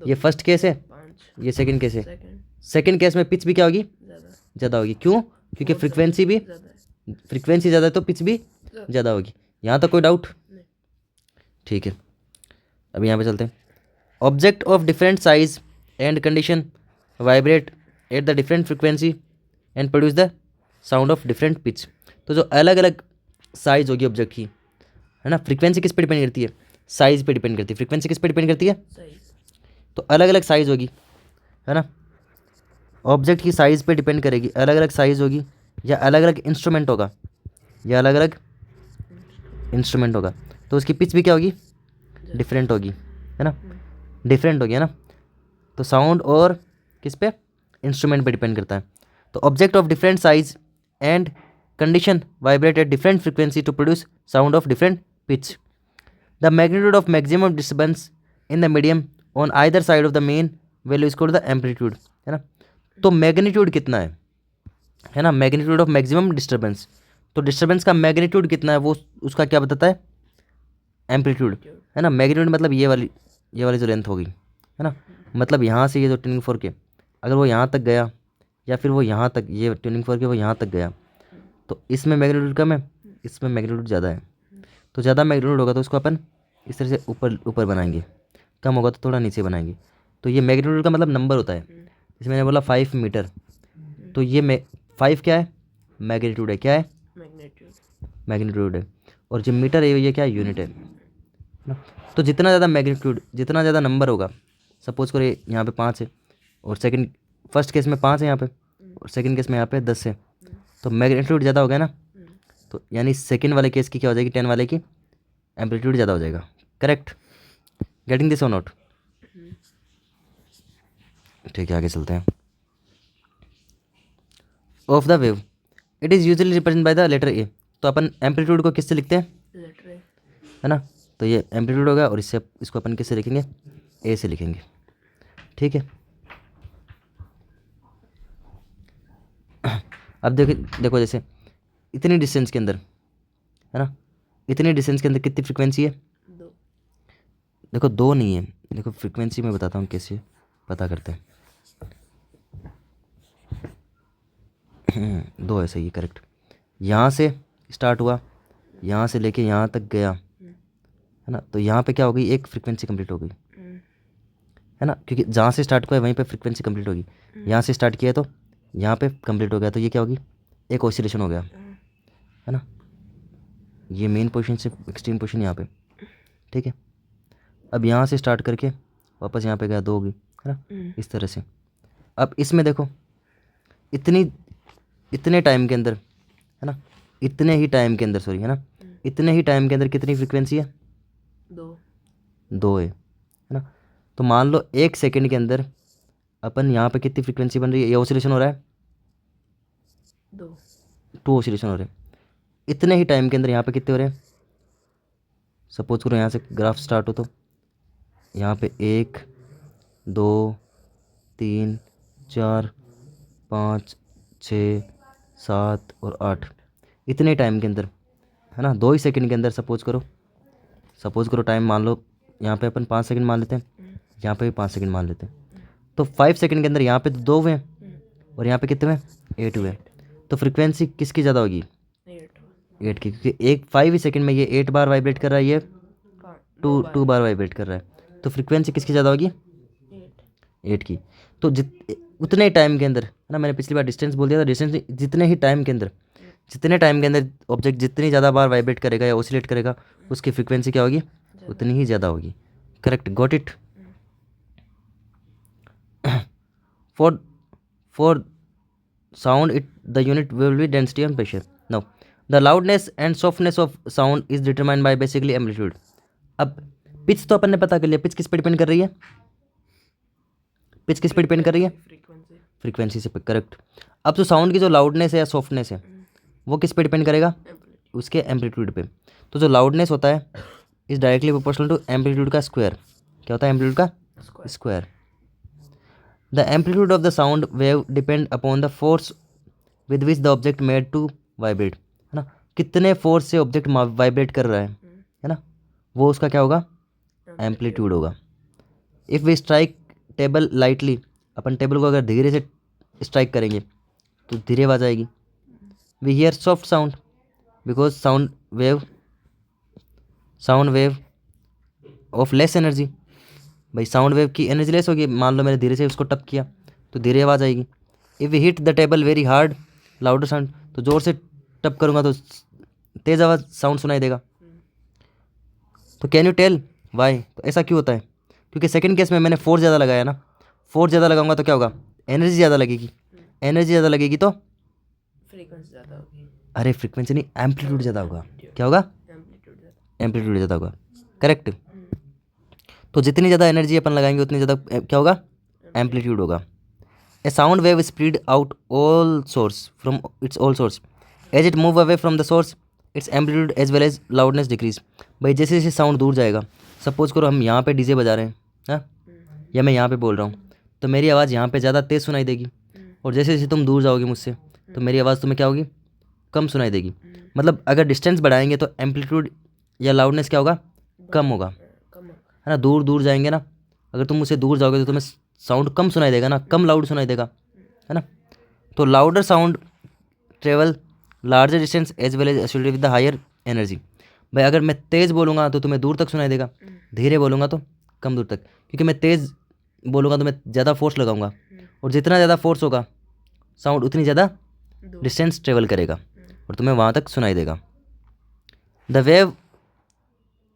ये फर्स्ट केस है, ये सेकंड केस है। सेकंड केस में पिच भी क्या होगी, ज़्यादा होगी। क्यों, क्योंकि फ्रिक्वेंसी ज़्यादा है तो पिच भी ज़्यादा होगी। यहाँ तक कोई डाउट, ठीक है। अब यहाँ पे चलते हैं। Object of different size and condition vibrate at the different frequency and produce the sound of different pitch. तो जो अलग अलग साइज होगी ऑब्जेक्ट की, है ना, फ्रिक्वेंसी किस पे डिपेंड करती है, साइज पे डिपेंड करती है। फ्रिक्वेंसी किस पे डिपेंड करती है, तो अलग अलग साइज होगी, है ना, ऑब्जेक्ट की साइज़ पे डिपेंड करेगी। अलग अलग साइज़ होगी, या अलग अलग इंस्ट्रूमेंट होगा, तो उसकी पिच भी क्या होगी, डिफरेंट होगी, है ना, डिफरेंट होगी, है ना। तो साउंड और किस पे, इंस्ट्रूमेंट पे डिपेंड करता है। तो object of different size and condition vibrate at different frequency to produce sound of different pitch. The magnitude of maximum disturbance in the medium on either side of the mean value is called the amplitude, है ना। तो magnitude कितना है ना, magnitude of maximum disturbance, तो disturbance का magnitude कितना है वो उसका क्या बताता है, एम्पलीट्यूड, है ना। मैग्नीट्यूड मतलब ये वाली ये वाली जो लेंथ होगी, है ना, मतलब यहाँ से ये जो ट्यूनिंग फोर्क है अगर वो यहाँ तक गया या फिर वो यहाँ तक, ये ट्यूनिंग फोर्क है वो यहाँ तक गया, तो इसमें मैग्नीट्यूड कम है, इसमें मैग्नीट्यूड ज़्यादा है। तो ज़्यादा मैग्नीट्यूड होगा तो उसको अपन इस तरह से ऊपर ऊपर बनाएंगे, कम होगा तो थोड़ा नीचे बनाएंगे। तो ये मैग्नीट्यूड का मतलब नंबर होता है। जैसे मैंने बोला 5 मीटर, तो ये 5 क्या है, मैग्नीट्यूड है, क्या है, मैग्नीट्यूड। मैग्नीट्यूड है। और जो मीटर है ये क्या है, यूनिट है ना। तो जितना ज़्यादा मैग्नीट्यूड, जितना ज़्यादा नंबर होगा, सपोज करो यहाँ पे 5 है और सेकंड, फर्स्ट केस में 5 है यहाँ पे और सेकंड केस में यहाँ पे 10 है, तो मैग्नीट्यूड ज़्यादा हो गया ना। तो यानी सेकंड वाले केस की क्या हो जाएगी, 10 वाले की एम्पलीट्यूड ज़्यादा हो जाएगा। करेक्ट, गेटिंग दिस और नॉट। ठीक है, आगे चलते हैं। Of the wave it is usually represent by the letter A. तो अपन एम्पलीट्यूड को किससे लिखते हैं, लेटर ए। है ना। तो ये एम्पलीट्यूड होगा और इससे इसको अपन किससे लिखेंगे, ए से लिखेंगे। ठीक है, अब देखो देखो जैसे इतनी डिस्टेंस के अंदर, है ना, इतनी डिस्टेंस के अंदर कितनी फ्रिक्वेंसी है, 2। देखो 2 नहीं है, देखो फ्रिक्वेंसी मैं बताता हूँ कैसे पता करते हैं। 2 है, सही है, करेक्ट। यहाँ से स्टार्ट हुआ, यहाँ से लेके यहाँ तक गया, है ना, तो यहाँ पे क्या हो गई, एक फ्रिक्वेंसी कंप्लीट हो गई, है ना, क्योंकि जहाँ से स्टार्ट हुआ है वहीं पे फ्रिक्वेंसी कंप्लीट होगी। यहाँ से स्टार्ट किया है तो यहाँ पे कंप्लीट हो गया, तो ये क्या होगी, एक ऑसिलेशन हो गया, है ना। ये मेन पोजीशन से एक्सट्रीम पोजीशन यहाँ पे, ठीक है। अब यहाँ से स्टार्ट करके वापस यहाँ पे गया, 2 होगी, है ना, इस तरह से। अब इसमें देखो इतने टाइम के अंदर, है ना, इतने ही टाइम के अंदर, सॉरी, है ना, इतने ही टाइम के अंदर कितनी फ्रिक्वेंसी है, 2। 2 है ना। तो मान लो 1 सेकंड के अंदर अपन यहाँ पे कितनी फ्रिक्वेंसी बन रही है, ये ऑसिलेशन हो रहा है, 2 ऑसिलेशन हो रहे हैं। इतने ही टाइम के अंदर यहाँ पे कितने हो रहे हैं, सपोज करो यहाँ से ग्राफ स्टार्ट हो तो यहाँ पे 1 2 3 4 5 6 7 और 8, इतने टाइम के अंदर, है ना, 2 ही सेकंड के अंदर सपोज करो टाइम मान लो यहाँ पे अपन 5 सेकंड मान लेते हैं, यहाँ पे भी 5 सेकंड मान लेते हैं। तो 5 सेकंड के अंदर यहाँ पे तो 2 हुए हैं और यहाँ पे कितने हुए, 8 हुए। तो फ्रिक्वेंसी किसकी ज़्यादा होगी, 8 की, क्योंकि 5 ही सेकंड में ये 8 बार वाइब्रेट कर रहा है, ये 2 बार वाइब्रेट कर रहा है। तो फ्रिक्वेंसी किसकी ज़्यादा होगी, 8 की। तो उतने टाइम के अंदर, है ना, मैंने पिछली बार डिस्टेंस बोल दिया था, डिस्टेंस जितने ही टाइम के अंदर, जितने टाइम के अंदर ऑब्जेक्ट जितनी ज़्यादा बार वाइब्रेट करेगा या ऑसिलेट करेगा उसकी फ्रिक्वेंसी क्या होगी, उतनी ही ज़्यादा होगी। Correct, got it. For sound it the unit will be density and pressure. Now the loudness and softness of sound is determined by basically amplitude. अब पिच तो अपन ने पता कर लिया, पिच किस पे डिपेंड कर रही है, पिच किस पे डिपेंड कर रही है, फ्रीक्वेंसी से। करेक्ट। अब जो साउंड की जो लाउडनेस है या सॉफ्टनेस है वो किस पे डिपेंड करेगा, उसके एम्पलीट्यूड पे। तो जो लाउडनेस होता है is directly proportional to amplitude का स्क्वायर। क्या होता है, एम्पलीट्यूड का square. The amplitude of the sound wave depend upon the force with which the object made to vibrate, है ना, कितने फोर्स से ऑब्जेक्ट वाइब्रेट कर रहा है ना, वो उसका क्या होगा, एम्पलीट्यूड होगा। If we strike table lightly, अपन टेबल को अगर धीरे से स्ट्राइक करेंगे तो धीरे आवाज आएगी। We hear soft sound because sound wave of less energy, भाई साउंड वेव की एनर्जी लेस होगी। मान लो मैंने धीरे से उसको टप किया तो धीरे आवाज़ आएगी। If we hit the table very hard louder sound, तो ज़ोर से टप करूँगा तो तेज़ आवाज़ साउंड सुनाई देगा। तो कैन यू टेल वाई, तो ऐसा क्यों होता है, क्योंकि सेकंड केस में मैंने फोर्स ज़्यादा लगाया ना, फोर्स ज़्यादा लगाऊंगा तो क्या होगा, एनर्जी ज़्यादा लगेगी, एनर्जी ज़्यादा लगेगी तो फ्रीक्वेंसी ज़्यादा होगी। अरे फ्रिक्वेंसी नहीं, एम्पलीट्यूड ज़्यादा होगा। क्या होगा, एम्पलीट्यूड ज़्यादा होगा। करेक्ट। तो जितनी ज़्यादा एनर्जी अपन लगाएंगे उतनी ज़्यादा क्या होगा, एम्पलीट्यूड होगा। A sound wave spread out all source from its all source as it move away from the source its amplitude as well as loudness decrease. भाई जैसे जैसे साउंड दूर जाएगा, सपोज करो हम यहाँ पे डीजे बजा रहे हैं, हाँ, या मैं यहाँ पे बोल रहा हूँ, तो मेरी आवाज़ यहाँ पे ज़्यादा तेज़ सुनाई देगी, और जैसे जैसे तुम दूर जाओगे मुझसे तो मेरी आवाज़ तुम्हें क्या होगी, कम सुनाई देगी। मतलब अगर डिस्टेंस बढ़ाएंगे तो एम्पलीट्यूड या लाउडनेस क्या होगा, कम होगा, है ना, दूर दूर जाएंगे ना, अगर तुम उससे दूर जाओगे तो तुम्हें साउंड कम सुनाई देगा ना, कम लाउड सुनाई देगा, है ना। तो louder sound travel larger distance as well as associated with the higher energy. भाई अगर मैं तेज़ बोलूँगा तो तुम्हें दूर तक सुनाई देगा, धीरे बोलूँगा तो कम दूर तक, क्योंकि मैं तेज़ बोलूँगा तो मैं ज़्यादा फोर्स लगाऊंगा, और जितना ज़्यादा फोर्स होगा साउंड उतनी ज़्यादा डिस्टेंस ट्रेवल करेगा और तुम्हें वहाँ तक सुनाई देगा। The wave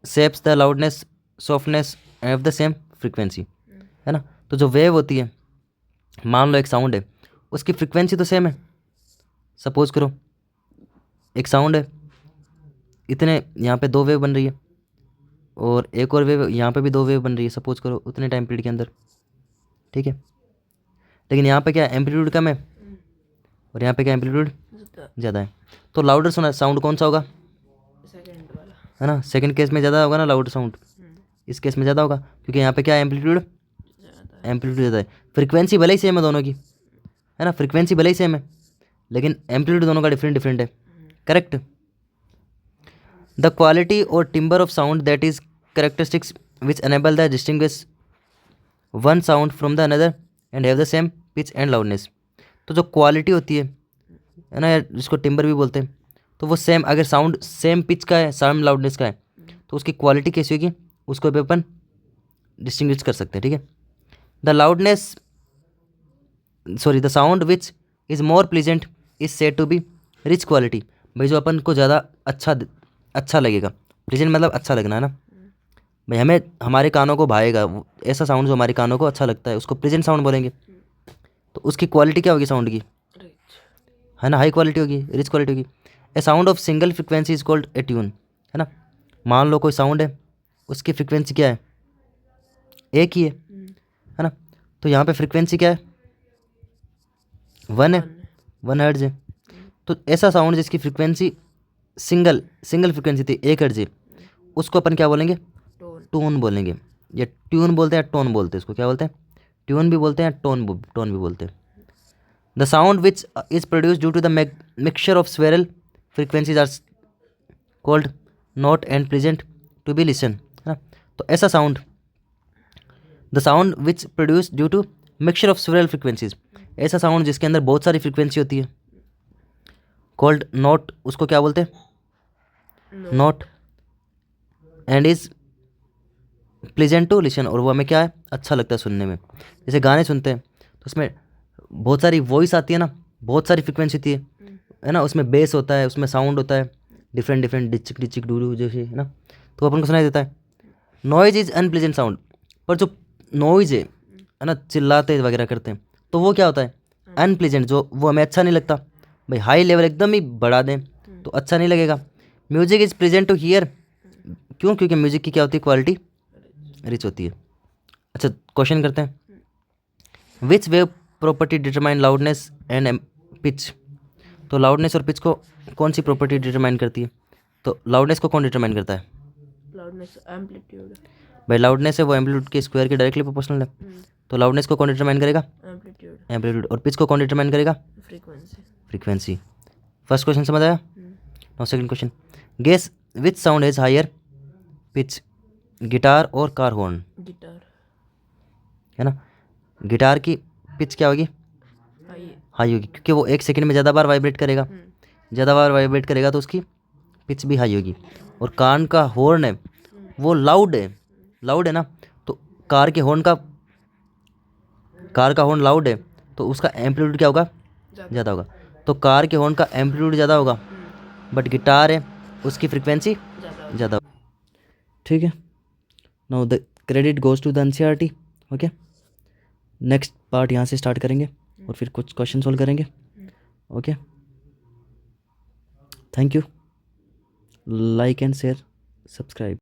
shapes the loudness softness of the same frequency, है ना। तो जो वेव होती है, मान लो एक साउंड है, उसकी फ्रिक्वेंसी तो सेम है। सपोज करो एक साउंड है, इतने यहाँ पे 2 वेव बन रही है और एक और वेव यहाँ पे भी 2 वेव बन रही है, सपोज करो उतने टाइम पीरियड के अंदर, ठीक है। लेकिन यहाँ पे क्या एम्पलीट्यूड कम है और यहाँ पे क्या एम्पलीट्यूड ज़्यादा है, तो लाउडर सुना साउंड कौन सा होगा, सेकंड वाला। है ना। सेकंड केस में ज़्यादा होगा ना लाउडर साउंड, इस केस में ज़्यादा होगा क्योंकि यहाँ पे क्या एम्पलीट्यूड ज़्यादा है। फ्रिक्वेंसी भले ही सेम है दोनों की, है ना, फ्रिक्वेंसी भले ही सेम है लेकिन एम्पलीट्यूड दोनों का डिफरेंट डिफरेंट है, करेक्ट। द क्वालिटी और timber of sound that is characteristics which enable the distinguish one sound from the another and have the same pitch and loudness. तो जो क्वालिटी होती है ना यार, जिसको टिम्बर भी बोलते हैं, तो वो सेम, अगर साउंड सेम पिच का है, सेम लाउडनेस का है, तो उसकी क्वालिटी कैसी होगी उसको भी अपन डिस्टिंग्विश कर सकते हैं, ठीक है। The loudness the sound which is more pleasant is said to be rich quality. भाई जो अपन को ज़्यादा अच्छा लगेगा, प्लीजेंट मतलब अच्छा लगना, है ना। भाई हमें हमारे कानों को भाएगा ऐसा साउंड जो हमारे कानों को अच्छा लगता है, उसको प्लीजेंट साउंड बोलेंगे। तो उसकी क्वालिटी क्या होगी साउंड की, है ना, हाई क्वालिटी होगी, रिच क्वालिटी होगी। A sound of single frequency is called a tune, है ना। मान लो कोई साउंड है, उसकी फ्रिक्वेंसी क्या है, एक ही है ना। तो यहाँ पे फ्रिक्वेंसी क्या है, 1 है, 1 हर्ट्ज है। तो ऐसा साउंड जिसकी फ्रिक्वेंसी सिंगल फ्रिक्वेंसी थी, 1 हर्ट्ज है, उसको अपन क्या बोलेंगे, टोन बोलेंगे, या ट्यून बोलते हैं, टोन बोलते हैं, इसको क्या बोलते हैं, ट्यून भी बोलते हैं, टोन भी बोलते हैं। The sound which is produce due to the mixture of several frequencies are called not and pleasant to be listen, है ना। तो ऐसा sound, the sound which produce due to mixture of several frequencies, ऐसा sound जिसके अंदर बहुत सारी frequency होती है, कॉल्ड नॉट, उसको क्या बोलते हैं, not, and is pleasant to listen, और वो हमें क्या है, अच्छा लगता है सुनने में। जैसे गाने सुनते हैं तो उसमें बहुत सारी वॉइस आती है ना, बहुत सारी फ्रिक्वेंसी होती है ना, उसमें बेस होता है, उसमें साउंड होता है डिफरेंट डिफरेंट, डिचिक डिचिक डू जैसे, है ना। तो अपन को सुनाई देता है। नॉइज इज अनप्लीजेंट साउंड, पर जो नॉइज है ना, चिल्लाते वगैरह करते हैं, तो वो क्या होता है, अनप्लीजेंट, जो वो हमें अच्छा नहीं लगता। भाई हाई लेवल एकदम ही बढ़ा दें तो अच्छा नहीं लगेगा। Music is pleasant to hear, क्यों, क्योंकि म्यूजिक की क्या होती है, क्वालिटी रिच होती है। अच्छा क्वेश्चन करते हैं, which wave property determine loudness and pitch. तो लाउडनेस और पिच को कौन सी प्रॉपर्टी डिटरमाइन करती है, तो लाउडनेस को कौन डिटरमाइन करता है, लाउडनेस एम्पलीट्यूड। भाई लाउडनेस है वो एम्पलीट्यूड के स्क्वायर के डायरेक्टली प्रोपोर्शनल है, तो लाउडनेस को कौन डिटरमाइन करेगा, एम्पलीट्यूड, और पिच को कौन डिटरमाइन करेगा, फ्रीक्वेंसी। फर्स्ट क्वेश्चन समझ आया। Now second question, guess which sound has higher pitch, guitar और कार हॉर्न, गिटार, है ना। गिटार की पिच क्या होगी, हाई होगी, क्योंकि वो 1 सेकंड में ज़्यादा बार वाइब्रेट करेगा, ज़्यादा बार वाइब्रेट करेगा तो उसकी पिच भी हाई होगी। और कान का हॉर्न है वो लाउड है ना, तो कार का हॉर्न लाउड है तो उसका एम्पलीट्यूड क्या होगा, ज़्यादा होगा। तो कार के हॉर्न का एम्पलीट्यूड ज़्यादा होगा, बट गिटार है उसकी फ्रिक्वेंसी ज़्यादा होगा, ठीक है। Now the credit goes to the NCERT, okay. Next part यहाँ से स्टार्ट करेंगे और फिर कुछ क्वेश्चन सॉल्व करेंगे, okay. Thank you, like and share, subscribe.